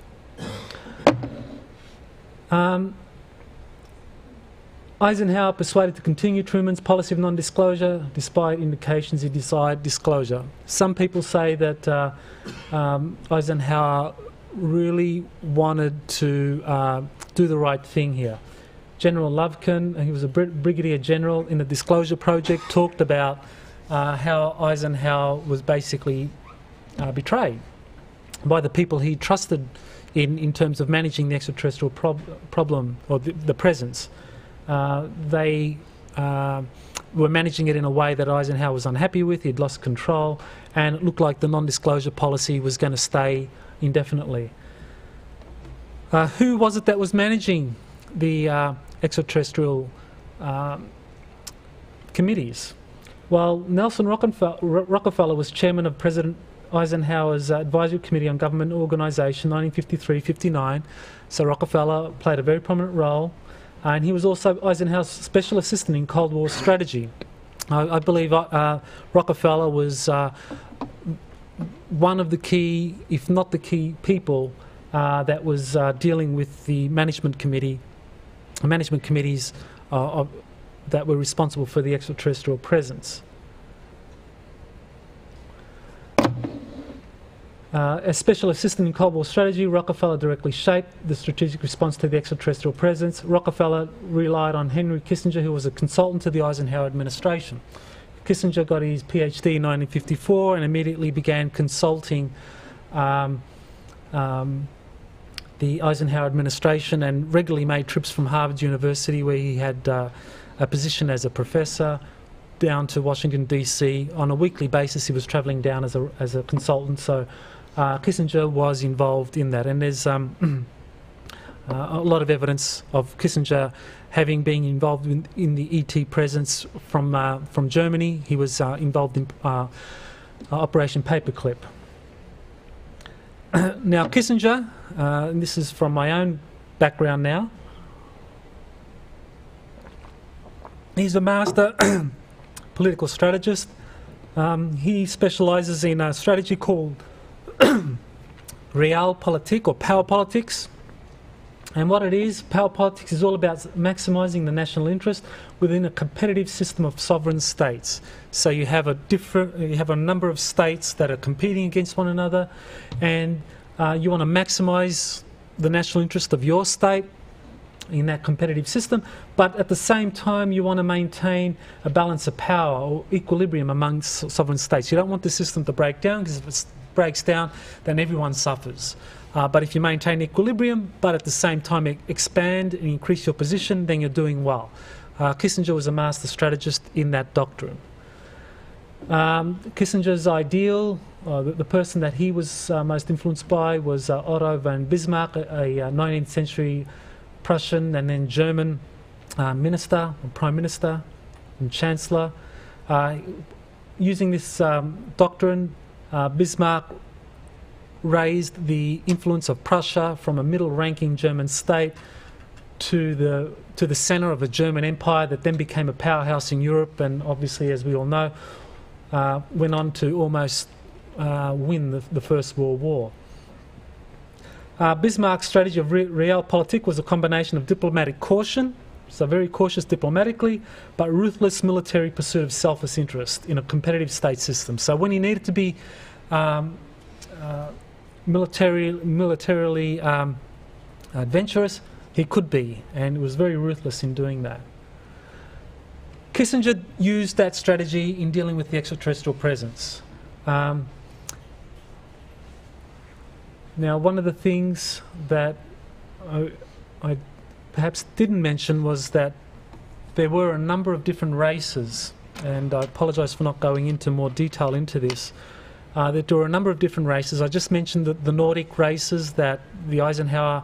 Eisenhower persuaded to continue Truman's policy of non-disclosure despite indications he desired disclosure. Some people say that Eisenhower really wanted to do the right thing here. General Lovekin, he was a brigadier general in the Disclosure Project, talked about how Eisenhower was basically betrayed by the people he trusted in terms of managing the extraterrestrial problem, or the presence. They were managing it in a way that Eisenhower was unhappy with. He'd lost control, and it looked like the non-disclosure policy was going to stay indefinitely. Who was it that was managing the extraterrestrial committees? Well, Nelson Rockefeller was chairman of President Eisenhower's Advisory Committee on Government Organisation, 1953-59. So Rockefeller played a very prominent role. And he was also Eisenhower's special assistant in Cold War strategy. I believe Rockefeller was one of the key, if not the key, people that was dealing with the management committees that were responsible for the extraterrestrial presence. As special assistant in Cold War strategy, Rockefeller directly shaped the strategic response to the extraterrestrial presence. Rockefeller relied on Henry Kissinger, who was a consultant to the Eisenhower administration. Kissinger got his PhD in 1954 and immediately began consulting the Eisenhower administration, and regularly made trips from Harvard University, where he had a position as a professor, down to Washington, D.C. On a weekly basis. He was travelling down as a consultant, so Kissinger was involved in that. And there's a lot of evidence of Kissinger having been involved in the ET presence from Germany. He was involved in Operation Paperclip. Now Kissinger, and this is from my own background now, he's a master political strategist. He specialises in a strategy called realpolitik, or power politics. And what it is, power politics is all about maximising the national interest within a competitive system of sovereign states. So you have a number of states that are competing against one another, and you want to maximise the national interest of your state in that competitive system, but at the same time you want to maintain a balance of power or equilibrium amongst sovereign states. You don't want the system to break down, because if it breaks down then everyone suffers. But if you maintain equilibrium but at the same time expand and increase your position, then you're doing well. Kissinger was a master strategist in that doctrine. Kissinger's ideal the person that he was most influenced by was Otto von Bismarck, a 19th century Prussian and then German minister, or prime minister and chancellor. Using this doctrine, Bismarck raised the influence of Prussia from a middle-ranking German state to the centre of a German empire that then became a powerhouse in Europe, and obviously, as we all know, went on to almost win the First World War. Bismarck's strategy of realpolitik was a combination of diplomatic caution, so very cautious diplomatically, but ruthless military pursuit of selfish interest in a competitive state system. So when he needed to be militarily adventurous, he could be, and was very ruthless in doing that. Kissinger used that strategy in dealing with the extraterrestrial presence. Now, one of the things that I perhaps didn't mention was that there were a number of different races, and I apologise for not going into more detail into this. That there were a number of different races. I just mentioned the Nordic races that the Eisenhower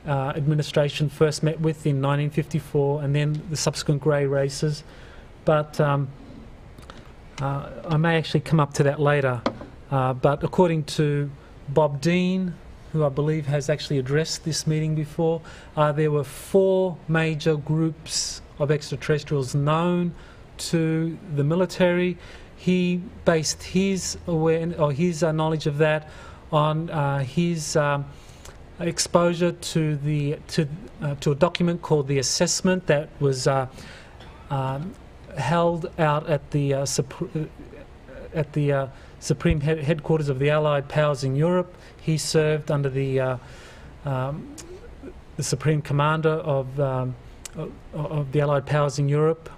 administration first met with in 1954, and then the subsequent grey races. But I may actually come up to that later. But according to Bob Dean, who I believe has actually addressed this meeting before, there were 4 major groups of extraterrestrials known to the military. He based his knowledge of that on his exposure to a document called the assessment that was held out at the Supreme Headquarters of the Allied powers in Europe. He served under the Supreme Commander of the Allied powers in Europe.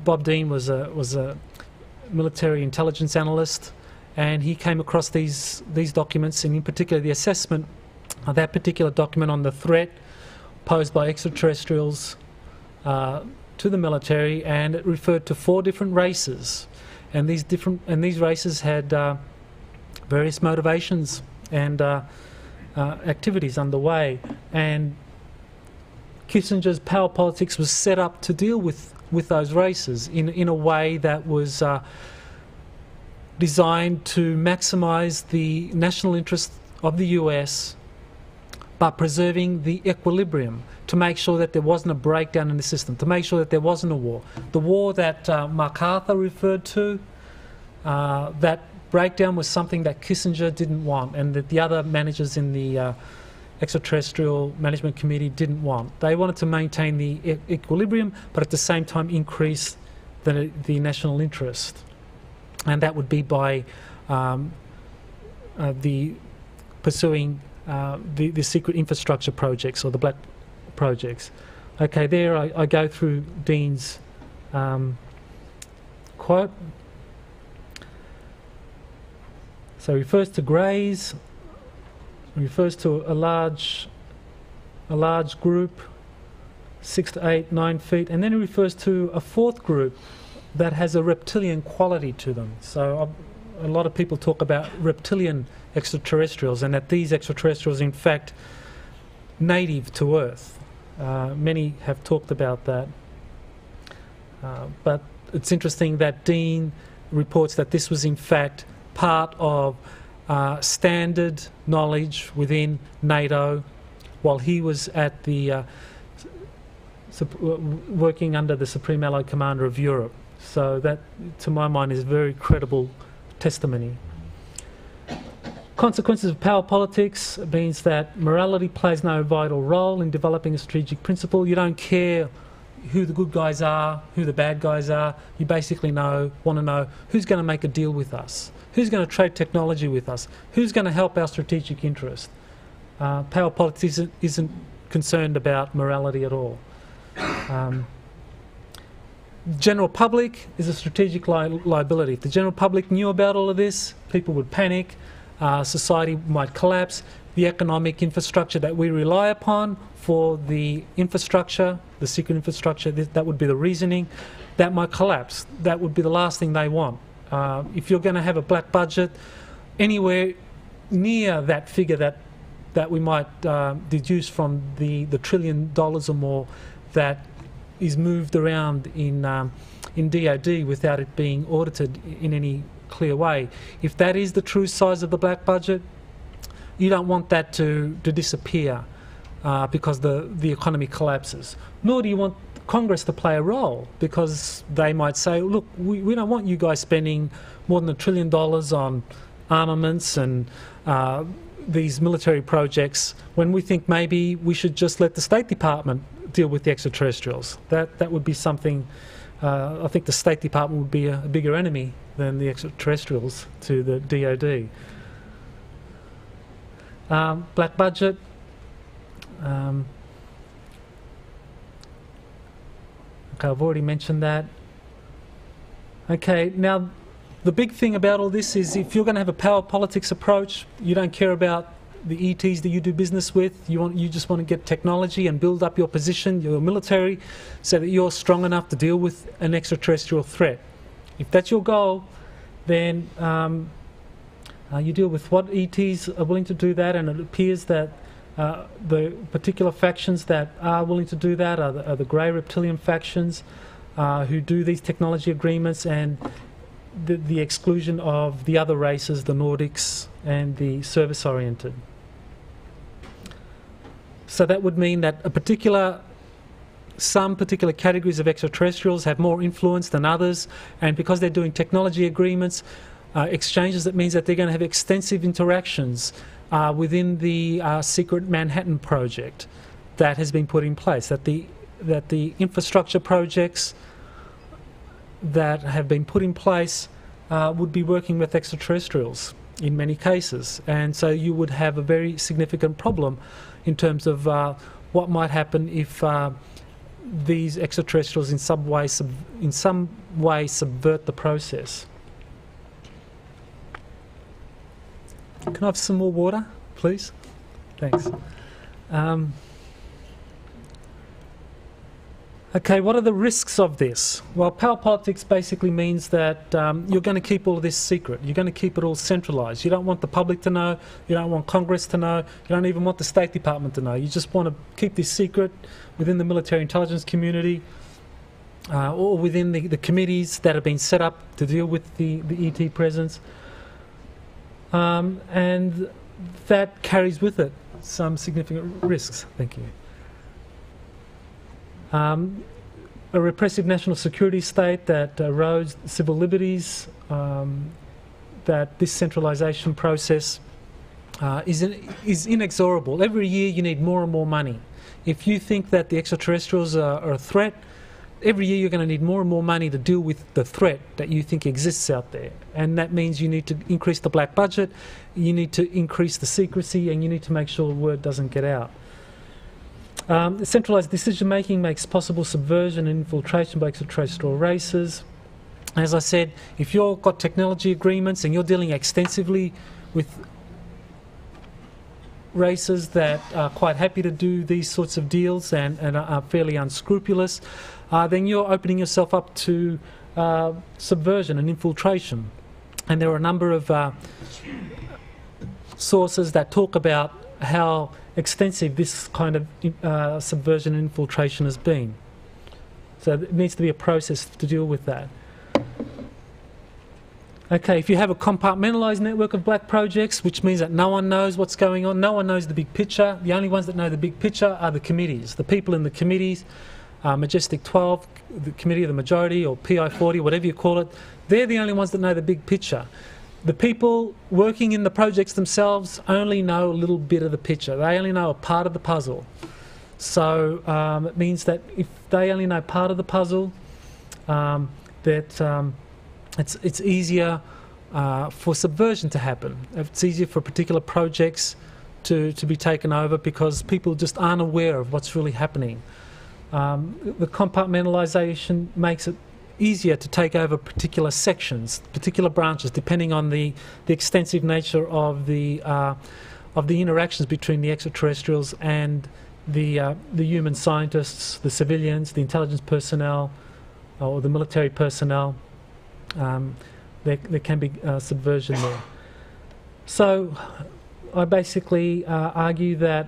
Bob Dean was a military intelligence analyst, and he came across these documents, and in particular the assessment of that particular document on the threat posed by extraterrestrials to the military, and it referred to 4 different races, and these races had various motivations and activities underway, and Kissinger's power politics was set up to deal with those races in a way that was designed to maximise the national interest of the US, but preserving the equilibrium, to make sure that there wasn't a breakdown in the system, to make sure that there wasn't a war. The war that MacArthur referred to, that breakdown was something that Kissinger didn't want, and that the other managers in the Extraterrestrial Management Committee didn't want. They wanted to maintain the equilibrium, but at the same time increase the national interest. And that would be by pursuing the secret infrastructure projects, or the black projects. Okay, there I go through Dean's quote. So he refers to greys, refers to a large group, 6 to 8, 9 feet, and then he refers to a 4th group that has a reptilian quality to them. So a lot of people talk about reptilian extraterrestrials, and that these extraterrestrials in fact native to Earth. Many have talked about that, but it's interesting that Dean reports that this was in fact part of standard knowledge within NATO, while he was at the working under the Supreme Allied Commander of Europe. So that, to my mind, is very credible testimony. Consequences of power politics means that morality plays no vital role in developing a strategic principle. You don't care who the good guys are, who the bad guys are. You basically want to know who's going to make a deal with us, who's going to trade technology with us, who's going to help our strategic interest. Power politics isn't concerned about morality at all. General public is a strategic liability. If the general public knew about all of this, people would panic, society might collapse, the economic infrastructure that we rely upon for the infrastructure, the secret infrastructure, that would be the reasoning, that might collapse. That would be the last thing they want. If you're going to have a black budget, anywhere near that figure that we might deduce from the $1 trillion or more that is moved around in DoD without it being audited in any clear way. If that is the true size of the black budget, you don't want that to disappear because the economy collapses. Nor do you want Congress to play a role, because they might say, look, we don't want you guys spending more than $1 trillion on armaments and these military projects when we think maybe we should just let the State Department deal with the extraterrestrials. That would be something. I think the State Department would be a bigger enemy than the extraterrestrials to the DoD. Black budget. Okay, I've already mentioned that. Okay, now the big thing about all this is if you're going to have a power politics approach, you don't care about the ETs that you do business with. You just want to get technology and build up your position, your military, so that you're strong enough to deal with an extraterrestrial threat. If that's your goal, then you deal with what ETs are willing to do that, and it appears that the particular factions that are willing to do that are the grey reptilian factions who do these technology agreements, and the exclusion of the other races, the Nordics and the service-oriented. So that would mean that some particular categories of extraterrestrials have more influence than others, and because they're doing technology agreements, exchanges, that means that they're going to have extensive interactions within the secret Manhattan Project that has been put in place, that the infrastructure projects that have been put in place would be working with extraterrestrials in many cases, and so you would have a very significant problem in terms of what might happen if these extraterrestrials in some way subvert the process. Can I have some more water, please? Thanks. Okay, what are the risks of this? Well, power politics basically means that you're going to keep all of this secret. You're going to keep it all centralised. You don't want the public to know. You don't want Congress to know. You don't even want the State Department to know. You just want to keep this secret within the military intelligence community or within the committees that have been set up to deal with the ET presence. And that carries with it some significant risks. Thank you. A repressive national security state that erodes civil liberties, that this centralisation process is inexorable. Every year you need more and more money. If you think that the extraterrestrials are a threat, every year you're going to need more and more money to deal with the threat that you think exists out there. And that means you need to increase the black budget, you need to increase the secrecy, and you need to make sure the word doesn't get out. Centralised decision-making makes possible subversion and infiltration by extraterrestrial races. As I said, if you've got technology agreements and you're dealing extensively with races that are quite happy to do these sorts of deals and are fairly unscrupulous, then you're opening yourself up to subversion and infiltration. And there are a number of sources that talk about how extensive this kind of subversion and infiltration has been. So it needs to be a process to deal with that. Okay, if you have a compartmentalised network of black projects, which means that no one knows what's going on, no one knows the big picture, the only ones that know the big picture are the committees. The people in the committees, Majestic 12, the Committee of the Majority, or PI 40, whatever you call it, they're the only ones that know the big picture. The people working in the projects themselves only know a little bit of the picture. They only know a part of the puzzle. So it means that if they only know part of the puzzle, it's easier for subversion to happen. It's easier for particular projects to be taken over because people just aren't aware of what's really happening. The compartmentalisation makes it easier to take over particular sections, particular branches, depending on the extensive nature of the interactions between the extraterrestrials and the human scientists, the civilians, the intelligence personnel, or the military personnel. there can be subversion there. So I basically argue that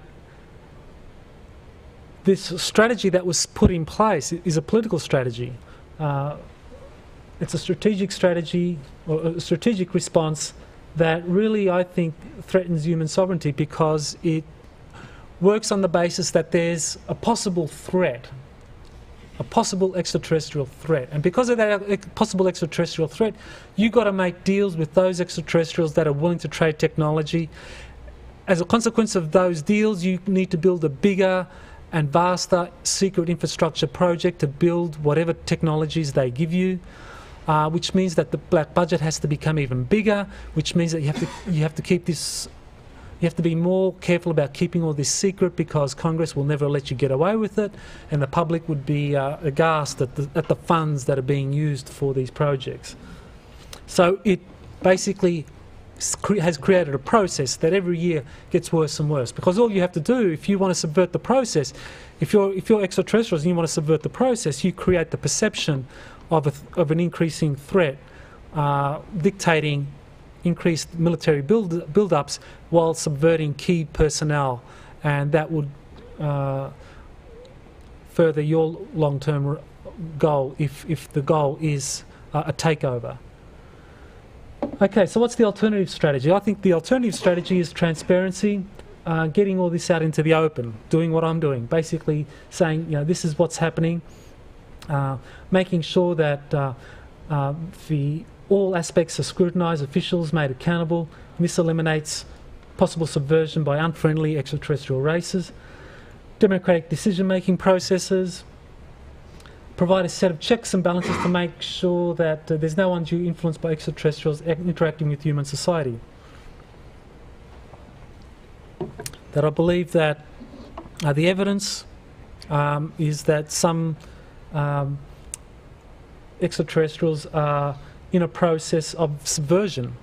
this strategy that was put in place is a political strategy. It's a strategic strategy, or a strategic response that really, I think, threatens human sovereignty, because it works on the basis that there's a possible threat, a possible extraterrestrial threat. And because of that possible extraterrestrial threat, you've got to make deals with those extraterrestrials that are willing to trade technology. As a consequence of those deals, you need to build a bigger and vaster secret infrastructure project to build whatever technologies they give you, which means that the black budget has to become even bigger, which means that you have to keep this. You have to be more careful about keeping all this secret, because Congress will never let you get away with it, and the public would be aghast at the funds that are being used for these projects. So it basically has created a process that every year gets worse and worse, because all you have to do, if you want to subvert the process, if you're extraterrestrials and you want to subvert the process, you create the perception of an increasing threat, dictating increased military build-ups while subverting key personnel, and that would further your long-term goal if the goal is a takeover. Okay, so what's the alternative strategy? I think the alternative strategy is transparency, getting all this out into the open, doing what I'm doing, basically saying, you know, this is what's happening, making sure that all aspects are scrutinised, officials made accountable. This eliminates possible subversion by unfriendly extraterrestrial races. Democratic decision-making processes. Provide a set of checks and balances to make sure that there's no undue influence by extraterrestrials interacting with human society. That I believe that the evidence is that some extraterrestrials are in a process of subversion,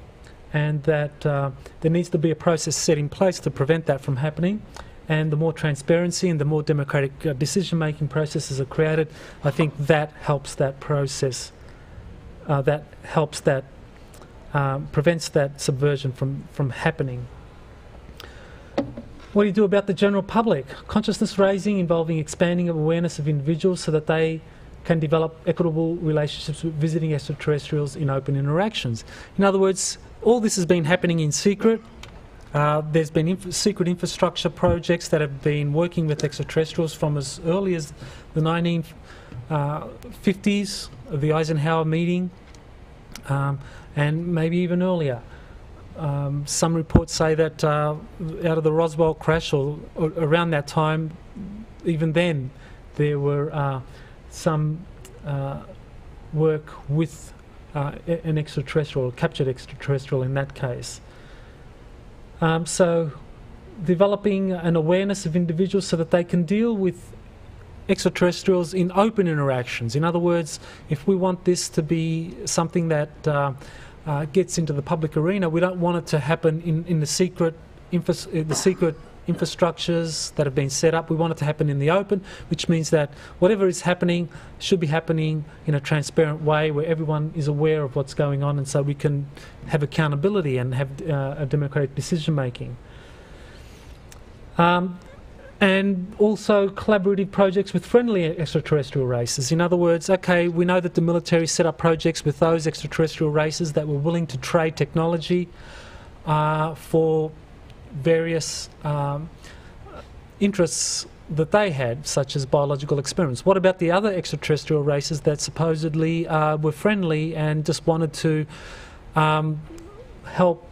and that there needs to be a process set in place to prevent that from happening. And the more transparency and the more democratic decision-making processes are created, I think that helps that process, prevents that subversion from happening. What do you do about the general public? Consciousness raising involving expanding of awareness of individuals so that they can develop equitable relationships with visiting extraterrestrials in open interactions. In other words, all this has been happening in secret. There's been secret infrastructure projects that have been working with extraterrestrials from as early as the 1950s, the Eisenhower meeting, and maybe even earlier. Some reports say that out of the Roswell crash, or around that time, even then, there were some work with an extraterrestrial, a captured extraterrestrial in that case. So developing an awareness of individuals so that they can deal with extraterrestrials in open interactions. In other words, if we want this to be something that gets into the public arena, we don't want it to happen in the secret infrastructures that have been set up. We want it to happen in the open, which means that whatever is happening should be happening in a transparent way where everyone is aware of what's going on, and so we can have accountability and have a democratic decision making. And also collaborative projects with friendly extraterrestrial races. In other words, okay, we know that the military set up projects with those extraterrestrial races that were willing to trade technology for various interests that they had, such as biological experiments. What about the other extraterrestrial races that supposedly were friendly and just wanted to help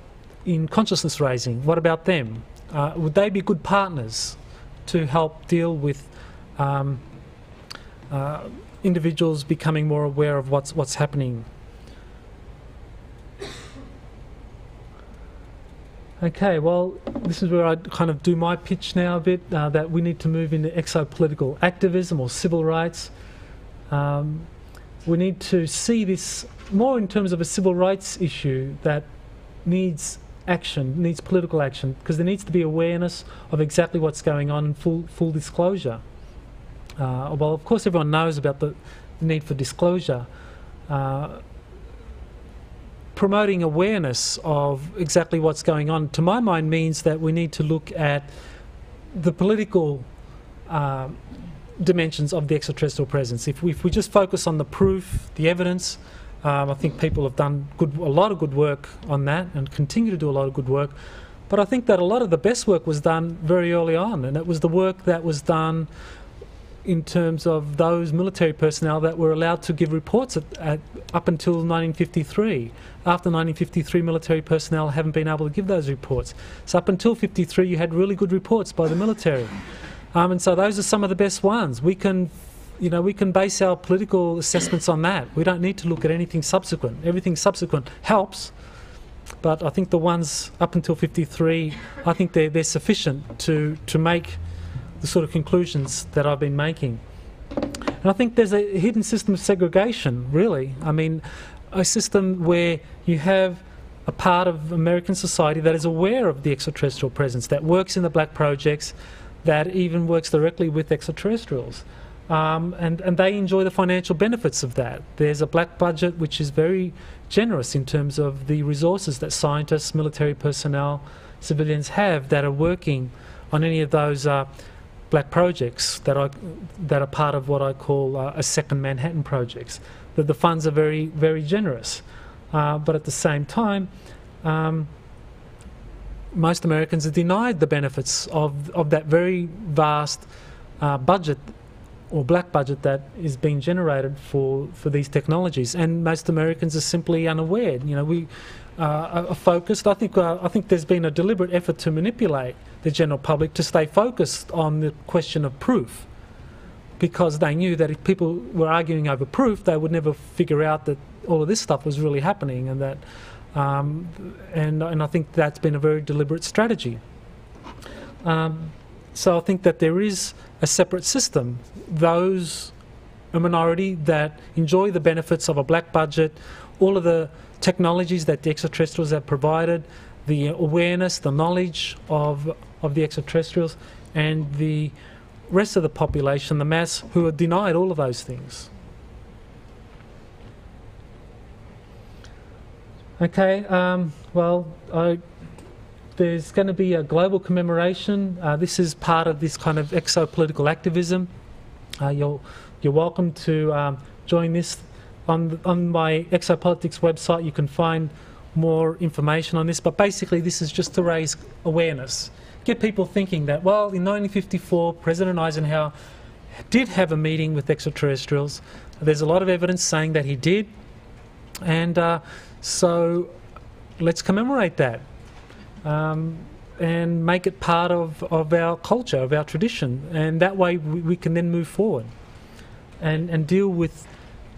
in consciousness raising? What about them? Would they be good partners to help deal with individuals becoming more aware of what's happening? Okay, well, this is where I kind of do my pitch now a bit, that we need to move into exopolitical activism or civil rights. We need to see this more in terms of a civil rights issue that needs action, needs political action, because there needs to be awareness of exactly what's going on and full disclosure. Well, of course, everyone knows about the need for disclosure. promoting awareness of exactly what's going on, to my mind, means that we need to look at the political dimensions of the extraterrestrial presence. If we just focus on the proof, the evidence, I think people have done a lot of good work on that and continue to do a lot of good work. But I think that a lot of the best work was done very early on, and it was the work that was done in terms of those military personnel that were allowed to give reports up until 1953. After 1953, military personnel haven't been able to give those reports. So up until 53, you had really good reports by the military. And so those are some of the best ones. We can base our political assessments on that. We don't need to look at anything subsequent. Everything subsequent helps, but I think the ones up until 53, I think they're sufficient to make the sort of conclusions that I've been making. And I think there's a hidden system of segregation, really. I mean, a system where you have a part of American society that is aware of the extraterrestrial presence, that works in the black projects, that even works directly with extraterrestrials. And they enjoy the financial benefits of that. There's a black budget which is very generous in terms of the resources that scientists, military personnel, civilians have that are working on any of those black projects that are part of what I call a second Manhattan projects. That the funds are very, very generous. But at the same time, most Americans are denied the benefits of that very vast budget or black budget that is being generated for these technologies, and most Americans are simply unaware. You know, we are focused. I think there's been a deliberate effort to manipulate the general public to stay focused on the question of proof, because they knew that if people were arguing over proof, they would never figure out that all of this stuff was really happening, and that and I think that's been a very deliberate strategy. So I think that there is a separate system. Those, a minority that enjoy the benefits of a black budget, all of the technologies that the extraterrestrials have provided, the awareness, the knowledge of the extraterrestrials, and the rest of the population, the mass, who are denied all of those things. Okay, there's going to be a global commemoration. This is part of this kind of exopolitical activism. You're welcome to join this. On my Exopolitics website you can find more information on this, but basically this is just to raise awareness. Get people thinking that, well, in 1954 President Eisenhower did have a meeting with extraterrestrials. There's a lot of evidence saying that he did, and so let's commemorate that. And make it part of our culture, of our tradition, and that way we can then move forward and deal with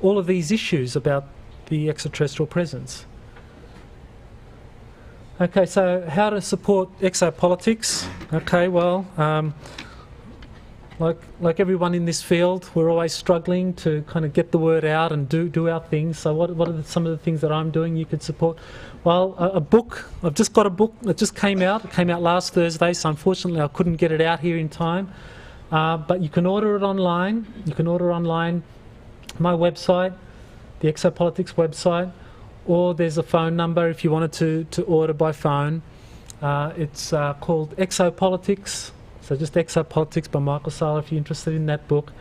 all of these issues about the extraterrestrial presence. Okay, so how to support exopolitics? Okay, well, like everyone in this field, we're always struggling to kind of get the word out and do our things. So what are some of the things that I'm doing you could support? Well, a book. I've just got a book that just came out. It came out last Thursday, so unfortunately I couldn't get it out here in time. But you can order it online. You can order online my website, the Exopolitics website, or there's a phone number if you wanted to order by phone. It's called Exopolitics. So just Exopolitics by Michael Salla if you're interested in that book.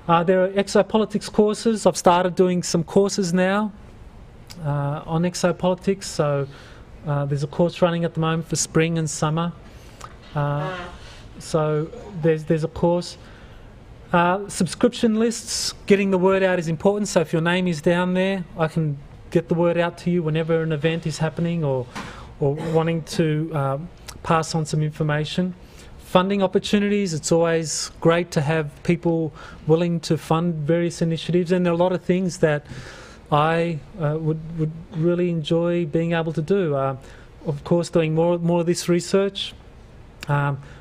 There are exopolitics courses. I've started doing some courses now on exopolitics. So there's a course running at the moment for spring and summer. So there's a course. Subscription lists, getting the word out is important. So if your name is down there, I can get the word out to you whenever an event is happening or wanting to pass on some information. Funding opportunities, it's always great to have people willing to fund various initiatives, and there are a lot of things that I would really enjoy being able to do. Of course, doing more of this research,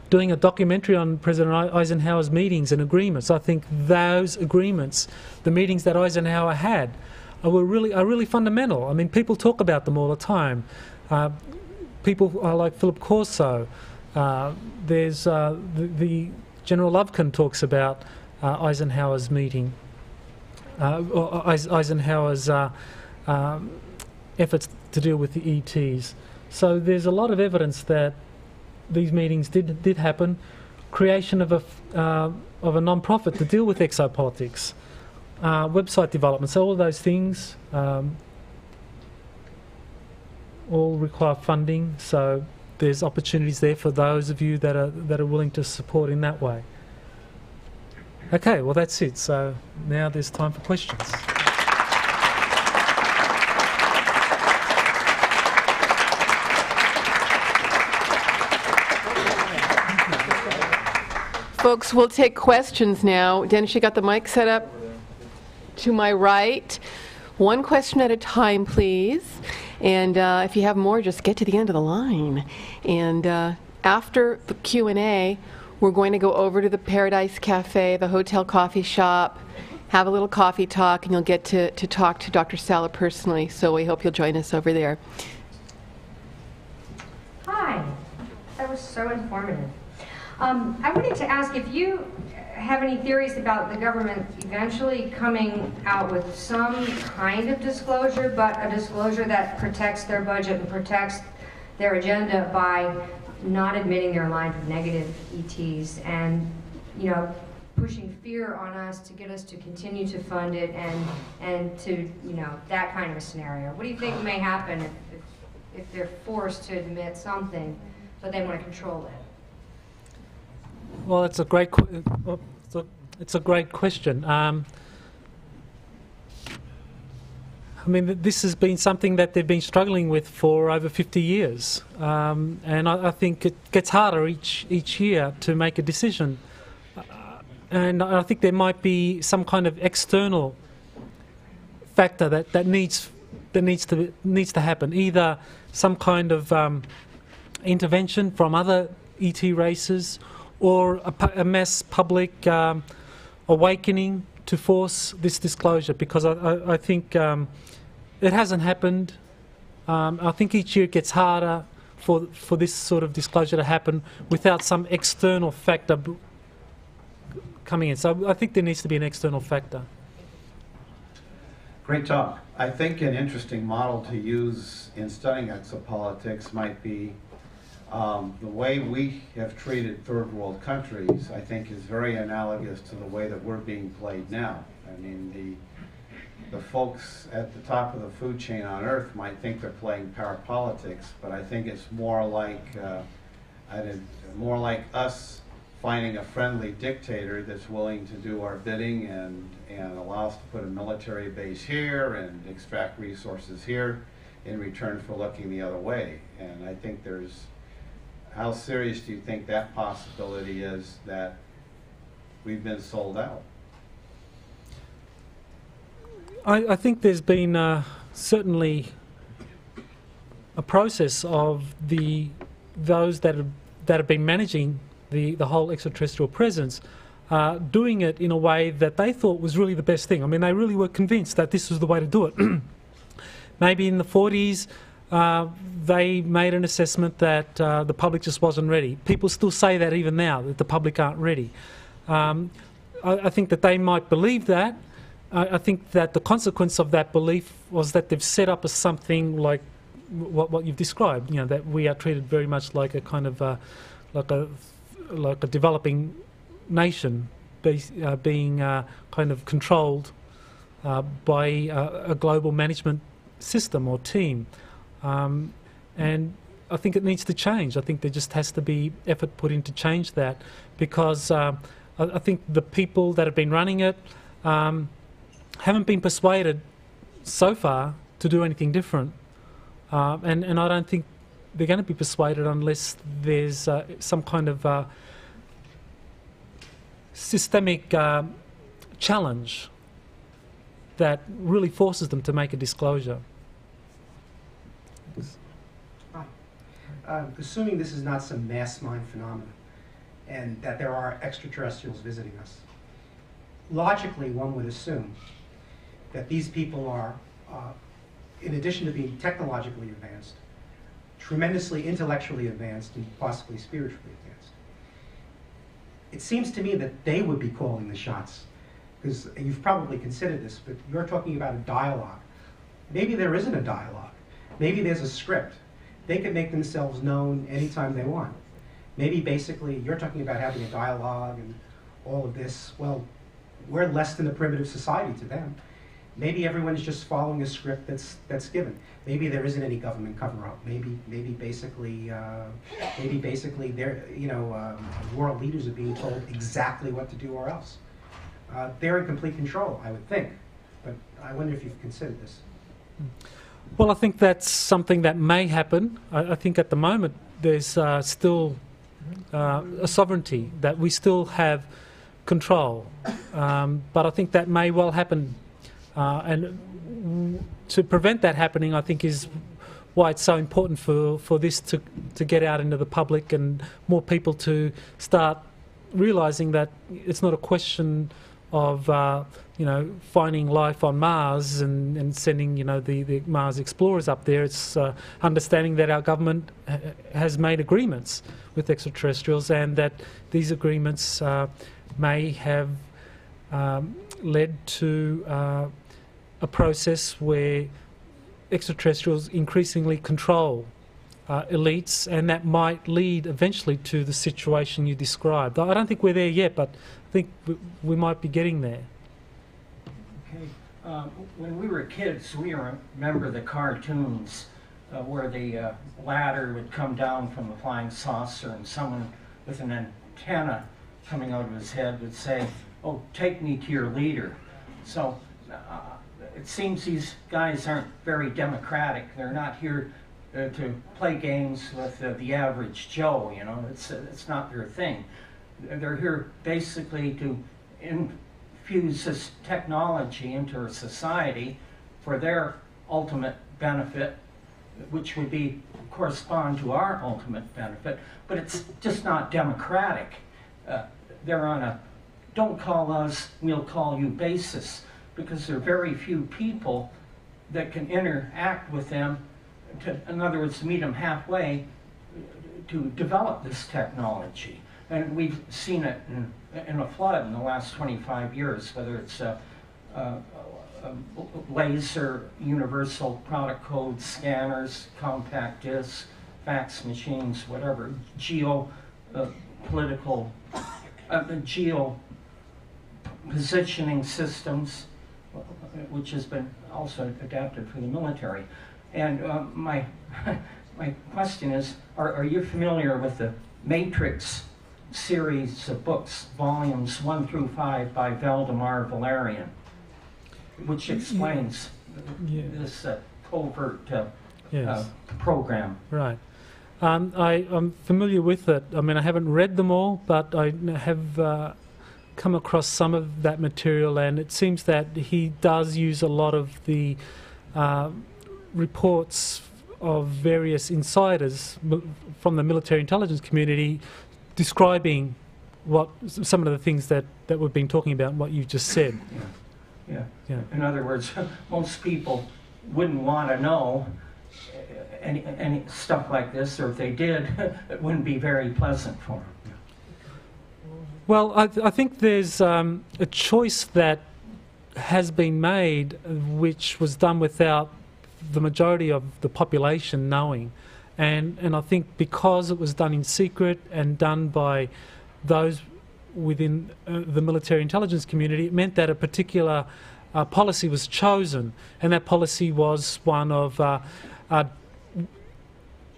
doing a documentary on President Eisenhower's meetings and agreements. I think those agreements, the meetings that Eisenhower had, are really fundamental. I mean, people talk about them all the time. People like Philip Corso. There's the General Lovekin talks about Eisenhower's meeting, Eisenhower's efforts to deal with the ETs. So there's a lot of evidence that these meetings did happen. Creation of a non-profit to deal with exopolitics, website development, so all of those things all require funding. So there's opportunities there for those of you that are willing to support in that way. Okay, well that's it. So now there's time for questions. Folks, we'll take questions now. Dennis, you got the mic set up to my right. One question at a time, please. And if you have more, just get to the end of the line. And after the Q&A, we're going to go over to the Paradise Cafe, the hotel coffee shop, have a little coffee talk, and you'll get to talk to Dr. Salla personally. So we hope you'll join us over there. Hi. That was so informative. I wanted to ask if you have any theories about the government eventually coming out with some kind of disclosure, but a disclosure that protects their budget and protects their agenda by not admitting their lines of negative ETs and, you know, pushing fear on us to get us to continue to fund it and to, you know, that kind of a scenario. What do you think may happen if they're forced to admit something, but they want to control it? Well, it's a great question. I mean, this has been something that they've been struggling with for over 50 years, and I think it gets harder each year to make a decision. And I think there might be some kind of external factor that needs to happen. Either some kind of intervention from other ET races, or a mass public awakening to force this disclosure, because I think it hasn't happened. I think each year it gets harder for this sort of disclosure to happen without some external factor coming in. So I think there needs to be an external factor. Great talk. I think an interesting model to use in studying exopolitics might be the way we have treated third world countries, I think, is very analogous to the way that we're being played now. I mean, the folks at the top of the food chain on Earth might think they're playing parapolitics, but I think it's more like us finding a friendly dictator that's willing to do our bidding and allow us to put a military base here and extract resources here in return for looking the other way. And I think how serious do you think that possibility is that we've been sold out? I think there's been certainly a process of those that have been managing the whole extraterrestrial presence, doing it in a way that they thought was really the best thing. I mean, they really were convinced that this was the way to do it. Maybe in the 40s, they made an assessment that the public just wasn't ready. People still say that even now, that the public aren't ready. I think that they might believe that. I think that the consequence of that belief was that they've set up as something like what you've described, you know, that we are treated very much like a kind of like a developing nation, being kind of controlled by a global management system or team. And I think it needs to change. I think there just has to be effort put in to change that, because I think the people that have been running it haven't been persuaded so far to do anything different. And I don't think they're going to be persuaded unless there's some kind of systemic challenge that really forces them to make a disclosure. Hi. Assuming this is not some mass mind phenomenon and that there are extraterrestrials visiting us, logically one would assume that these people are, in addition to being technologically advanced, tremendously intellectually advanced and possibly spiritually advanced. It seems to me that they would be calling the shots, because you've probably considered this, but you're talking about a dialogue. Maybe there isn't a dialogue. Maybe there's a script. They can make themselves known anytime they want. Maybe basically, you're talking about having a dialogue and all of this. Well, we're less than a primitive society to them. Maybe everyone is just following a script that's given. Maybe there isn't any government cover-up. Maybe basically they're, world leaders are being told exactly what to do or else. They're in complete control, I would think. But I wonder if you've considered this. Well, I think that's something that may happen. I think at the moment there's still a sovereignty, that we still have control. But I think that may well happen. And to prevent that happening, I think, is why it's so important for this to get out into the public and more people to start realising that it's not a question of finding life on Mars and sending the Mars explorers up there. It's understanding that our government has made agreements with extraterrestrials, and that these agreements may have led to a process where extraterrestrials increasingly control elites, and that might lead eventually to the situation you described. I don't think we're there yet, but I think we might be getting there. Okay. When we were kids, we remember the cartoons where the ladder would come down from the flying saucer, and someone with an antenna coming out of his head would say, "Oh, take me to your leader." So it seems these guys aren't very democratic. They're not here to play games with the average Joe. It's not their thing. They're here basically to infuse this technology into our society for their ultimate benefit, which would be correspond to our ultimate benefit. But it's just not democratic. They're on a "don't call us, we'll call you" basis, because there are very few people that can interact with them, in other words, to meet them halfway, to develop this technology. And we've seen it in a flood in the last 25 years, whether it's laser, universal product code scanners, compact discs, fax machines, whatever, geopolitical, geo-positioning systems, which has been also adapted for the military. And my question is, are you familiar with the Matrix series of books, volumes 1 through 5 by Valdemar Valerian, which explains this covert program? Right. I'm familiar with it. I mean, I haven't read them all, but I have come across some of that material, and it seems that he does use a lot of the reports of various insiders from the military intelligence community describing some of the things that we've been talking about and what you've just said. Yeah. In other words, most people wouldn't want to know any stuff like this, or if they did, it wouldn't be very pleasant for them. Well, I think there's a choice that has been made, which was done without the majority of the population knowing. And I think because it was done in secret and done by those within the military intelligence community, it meant that a particular policy was chosen, and that policy was one of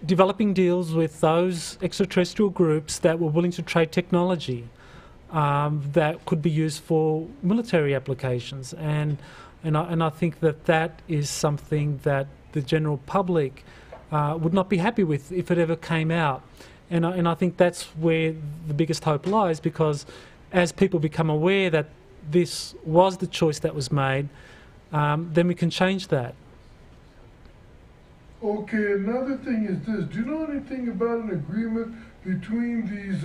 developing deals with those extraterrestrial groups that were willing to trade technology that could be used for military applications. And I think that is something that the general public would not be happy with if it ever came out. And I think that's where the biggest hope lies, because as people become aware that this was the choice that was made, then we can change that. Okay, another thing is this. Do you know anything about an agreement between these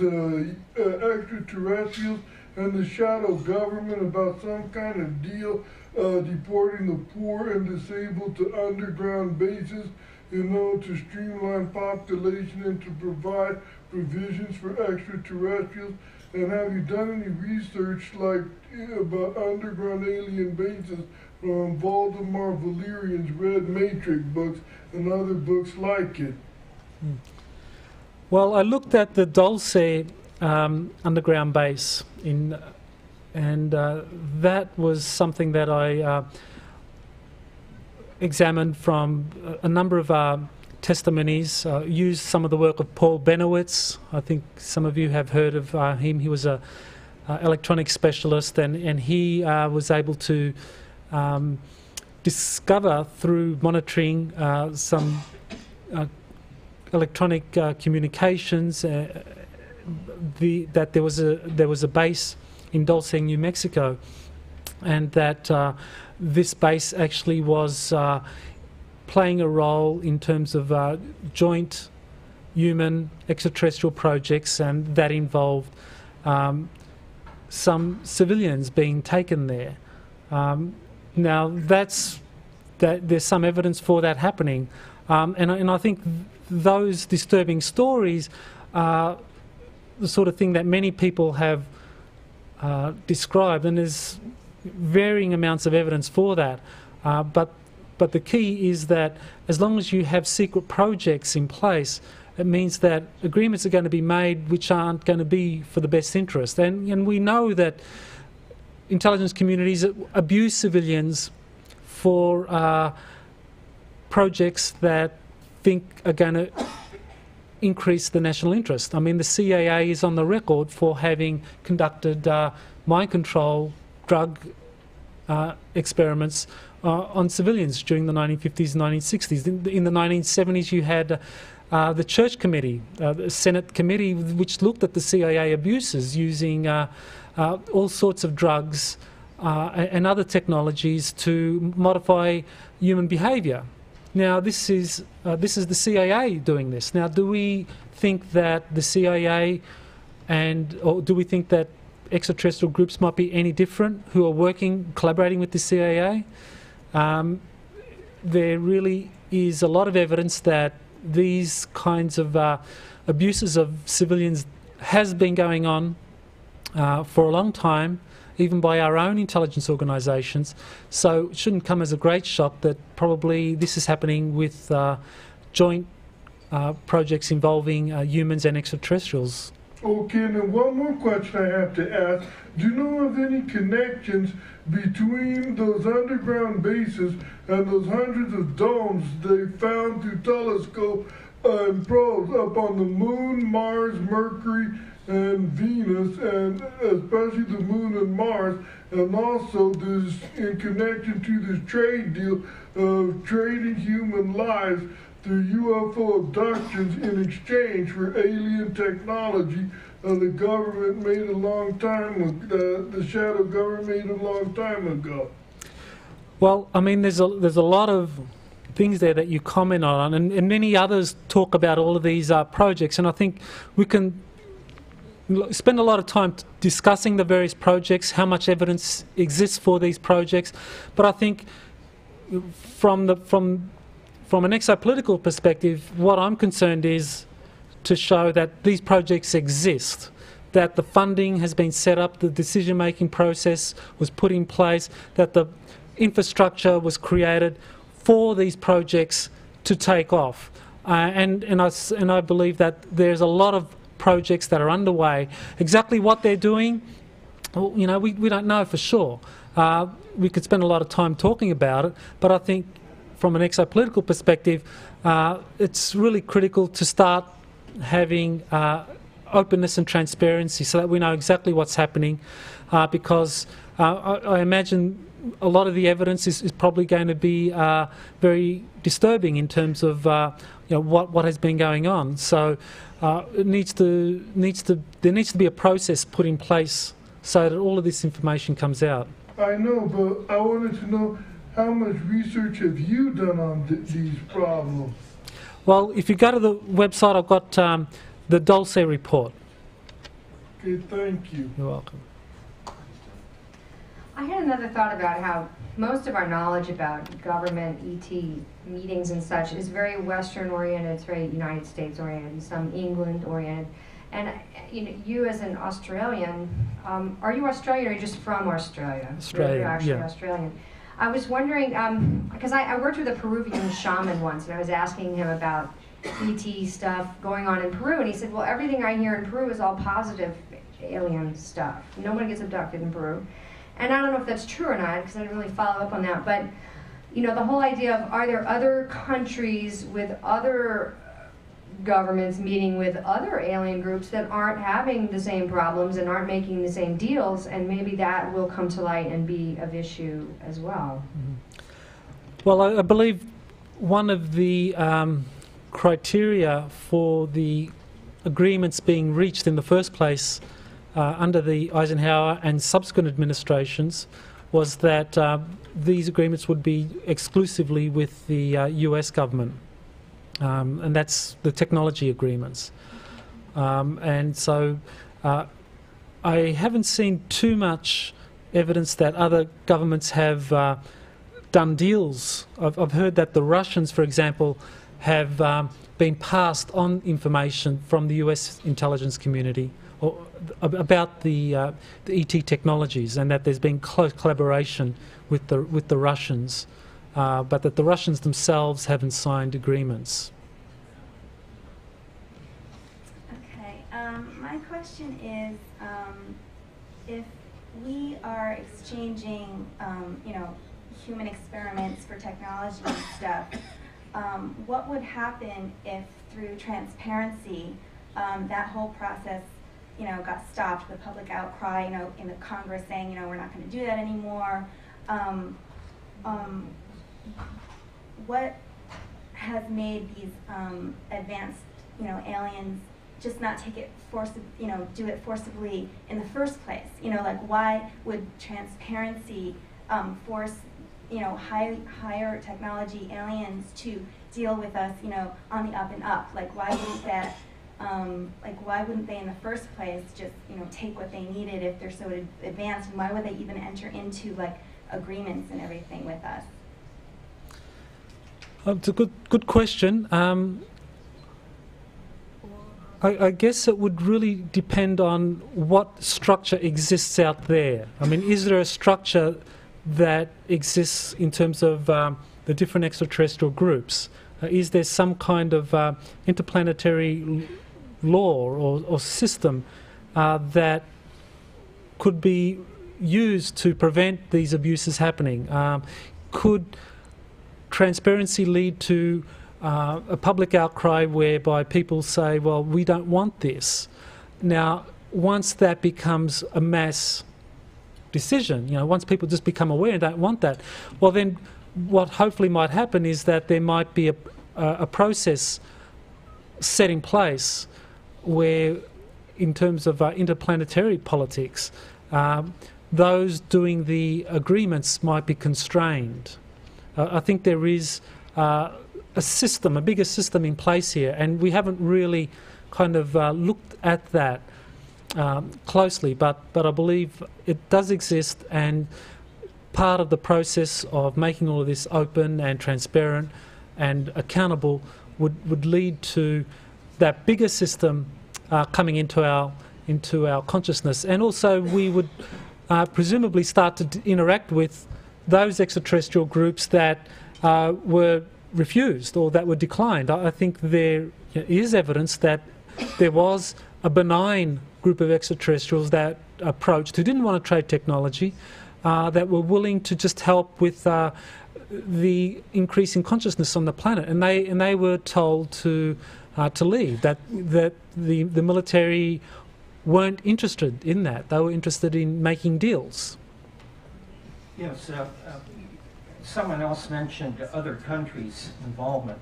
extraterrestrials and the shadow government about some kind of deal deporting the poor and disabled to underground bases, to streamline population and to provide provisions for extraterrestrials? And have you done any research about underground alien bases Valdemar Valerian's Red Matrix books and other books like it. Well, I looked at the Dulce underground base, and that was something that I examined from a number of testimonies, used some of the work of Paul Benowitz. I think some of you have heard of him. He was a electronics specialist, and he was able to discover through monitoring some electronic communications that there was a base in Dulce, New Mexico, and that this base actually was playing a role in terms of joint human extraterrestrial projects, and that involved some civilians being taken there. Now there's some evidence for that happening, and I think those disturbing stories are the sort of thing that many people have described, and there's varying amounts of evidence for that. But the key is that as long as you have secret projects in place, it means that agreements are going to be made which aren't going to be for the best interest. And we know that intelligence communities abuse civilians for projects that think are going to increase the national interest. I mean, the CIA is on the record for having conducted mind control drug experiments on civilians during the 1950s and 1960s. In the 1970s, you had the Church Committee, the Senate Committee, which looked at the CIA abuses using all sorts of drugs and other technologies to modify human behaviour. Now, this is the CIA doing this. Now, do we think that the CIA or do we think that extraterrestrial groups might be any different who are collaborating with the CIA? There really is a lot of evidence that these kinds of abuses of civilians has been going on for a long time, even by our own intelligence organisations. So it shouldn't come as a great shock that probably this is happening with joint projects involving humans and extraterrestrials. Okay, and then one more question I have to ask. Do you know of any connections between those underground bases and those hundreds of domes they found through telescope and probes up on the Moon, Mars, Mercury, and Venus, and especially the Moon and Mars, and also this in connection to this trade deal of trading human lives through UFO abductions in exchange for alien technology the government made a long time, the shadow government made a long time ago. Well, I mean, there's a lot of things there that you comment on, and many others talk about all of these projects, and I think we can spend a lot of time discussing the various projects, how much evidence exists for these projects, but I think from an exopolitical perspective, what I'm concerned is to show that these projects exist, that the funding has been set up, the decision-making process was put in place, that the infrastructure was created for these projects to take off. And I believe that there's a lot of projects that are underway. Exactly what they're doing, well, you know, we don't know for sure. We could spend a lot of time talking about it, but I think from an exopolitical perspective, it's really critical to start having openness and transparency so that we know exactly what's happening, because I imagine a lot of the evidence is probably going to be very disturbing in terms of you know, what has been going on. So there needs to be a process put in place so that all of this information comes out. I know, but I wanted to know, how much research have you done on these problems? Well, if you go to the website, I've got the Dulce report. Okay, thank you. You're welcome. I had another thought about how most of our knowledge about government ET meetings and such is very Western oriented, it's very United States oriented, some England oriented. And you as an Australian, are you Australian or are you just from Australia? Australia, You're actually yeah. Australian. I was wondering, because I worked with a Peruvian shaman once, and I was asking him about ET stuff going on in Peru, and he said, well, everything I hear in Peru is all positive alien stuff. No one gets abducted in Peru. And I don't know if that's true or not, because I didn't really follow up on that, but you know, the whole idea of, are there other countries with other governments meeting with other alien groups that aren't having the same problems and aren't making the same deals, and maybe that will come to light and be of issue as well? Well, I believe one of the criteria for the agreements being reached in the first place under the Eisenhower and subsequent administrations was that these agreements would be exclusively with the US government, and that's the technology agreements. And so I haven't seen too much evidence that other governments have done deals. I've heard that the Russians, for example, have been passed on information from the US intelligence community about the ET technologies, and that there's been close collaboration with the Russians, but that the Russians themselves haven't signed agreements. Okay, my question is, if we are exchanging, you know, human experiments for technology and stuff, what would happen if through transparency that whole process, you know, got stopped, the public outcry, you know, in the Congress saying, you know, we're not going to do that anymore. What has made these advanced, you know, aliens just not take it do it forcibly in the first place? You know, like, why would transparency force, you know, higher technology aliens to deal with us, you know, on the up and up? Like, why wouldn't that? Like, why wouldn't they in the first place just, you know, take what they needed if they're so advanced? And why would they even enter into, like, agreements and everything with us? It's a good question. I guess it would really depend on what structure exists out there. I mean, is there a structure that exists in terms of the different extraterrestrial groups? Is there some kind of interplanetary law or system that could be used to prevent these abuses happening? Could transparency lead to a public outcry whereby people say, well, we don't want this? Now, once that becomes a mass decision, you know, once people just become aware and don't want that, well then what hopefully might happen is that there might be a process set in place where, in terms of interplanetary politics, those doing the agreements might be constrained. I think there is a bigger system in place here, and we haven't really kind of looked at that closely, but I believe it does exist, and part of the process of making all of this open and transparent and accountable would lead to that bigger system coming into our consciousness, and also we would presumably start to interact with those extraterrestrial groups that were refused or that were declined. I think there is evidence that there was a benign group of extraterrestrials that approached, who didn't want to trade technology, that were willing to just help with the increase in consciousness on the planet, and they were told to leave. That the military weren't interested in that. They were interested in making deals. Yes, someone else mentioned other countries' involvement.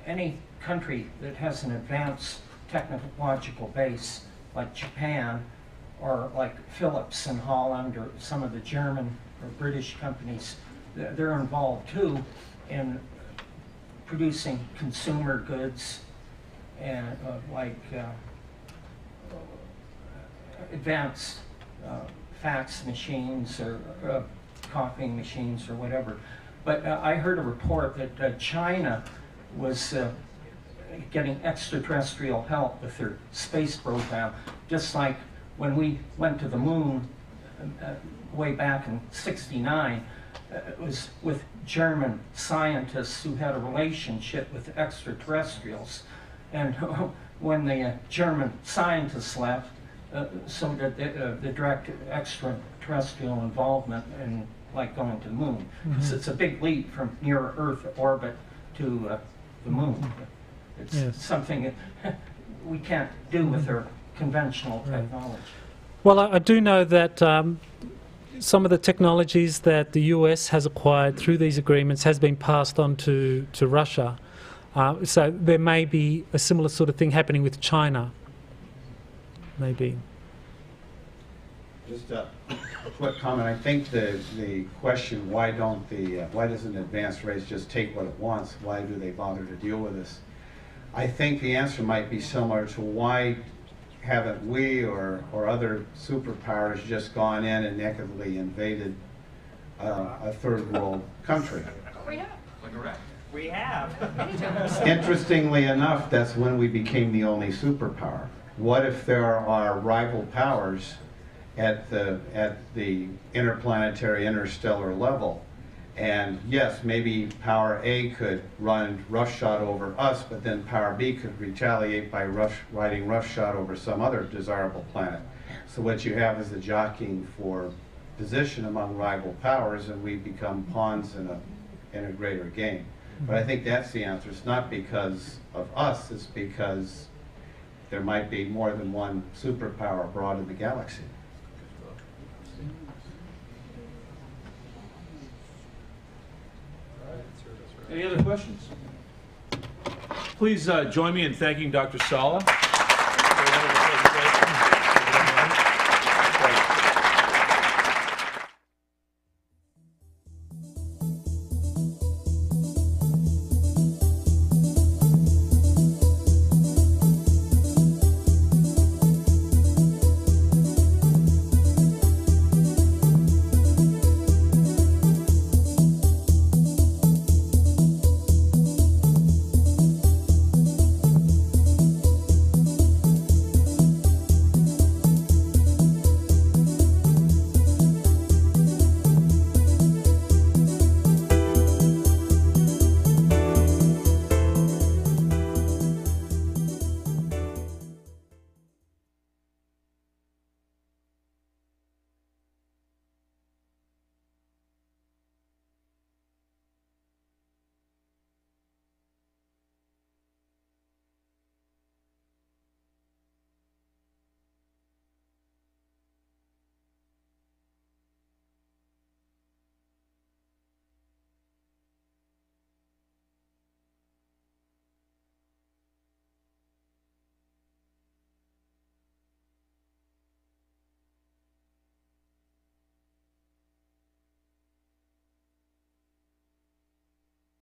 Any country that has an advanced technological base, like Japan, or like Philips in Holland, or some of the German or British companies, they're involved too in producing consumer goods and like advanced fax machines or copying machines or whatever. But I heard a report that China was getting extraterrestrial help with their space program, just like when we went to the moon way back in '69, it was with German scientists who had a relationship with extraterrestrials. And when the German scientists left, so did the direct extraterrestrial involvement in like going to the moon. So it's a big leap from near Earth orbit to the moon. It's something that we can't do with our conventional technology. Well, I do know that some of the technologies that the US has acquired through these agreements has been passed on to Russia. So there may be a similar sort of thing happening with China. Maybe. Just a quick comment. I think the question, why doesn't advanced race just take what it wants? Why do they bother to deal with this? I think the answer might be similar to why haven't we or other superpowers just gone in and nakedly invaded a third world country? We have. Like Iraq. We have. Interestingly enough, that's when we became the only superpower. What if there are rival powers at the interplanetary, interstellar level? And yes, maybe Power A could run roughshod over us, but then Power B could retaliate by riding roughshod over some other desirable planet. So what you have is a jockeying for position among rival powers, and we become pawns in a greater game. But I think that's the answer. It's not because of us, it's because there might be more than one superpower abroad in the galaxy. Any other questions? Please join me in thanking Dr. Salla.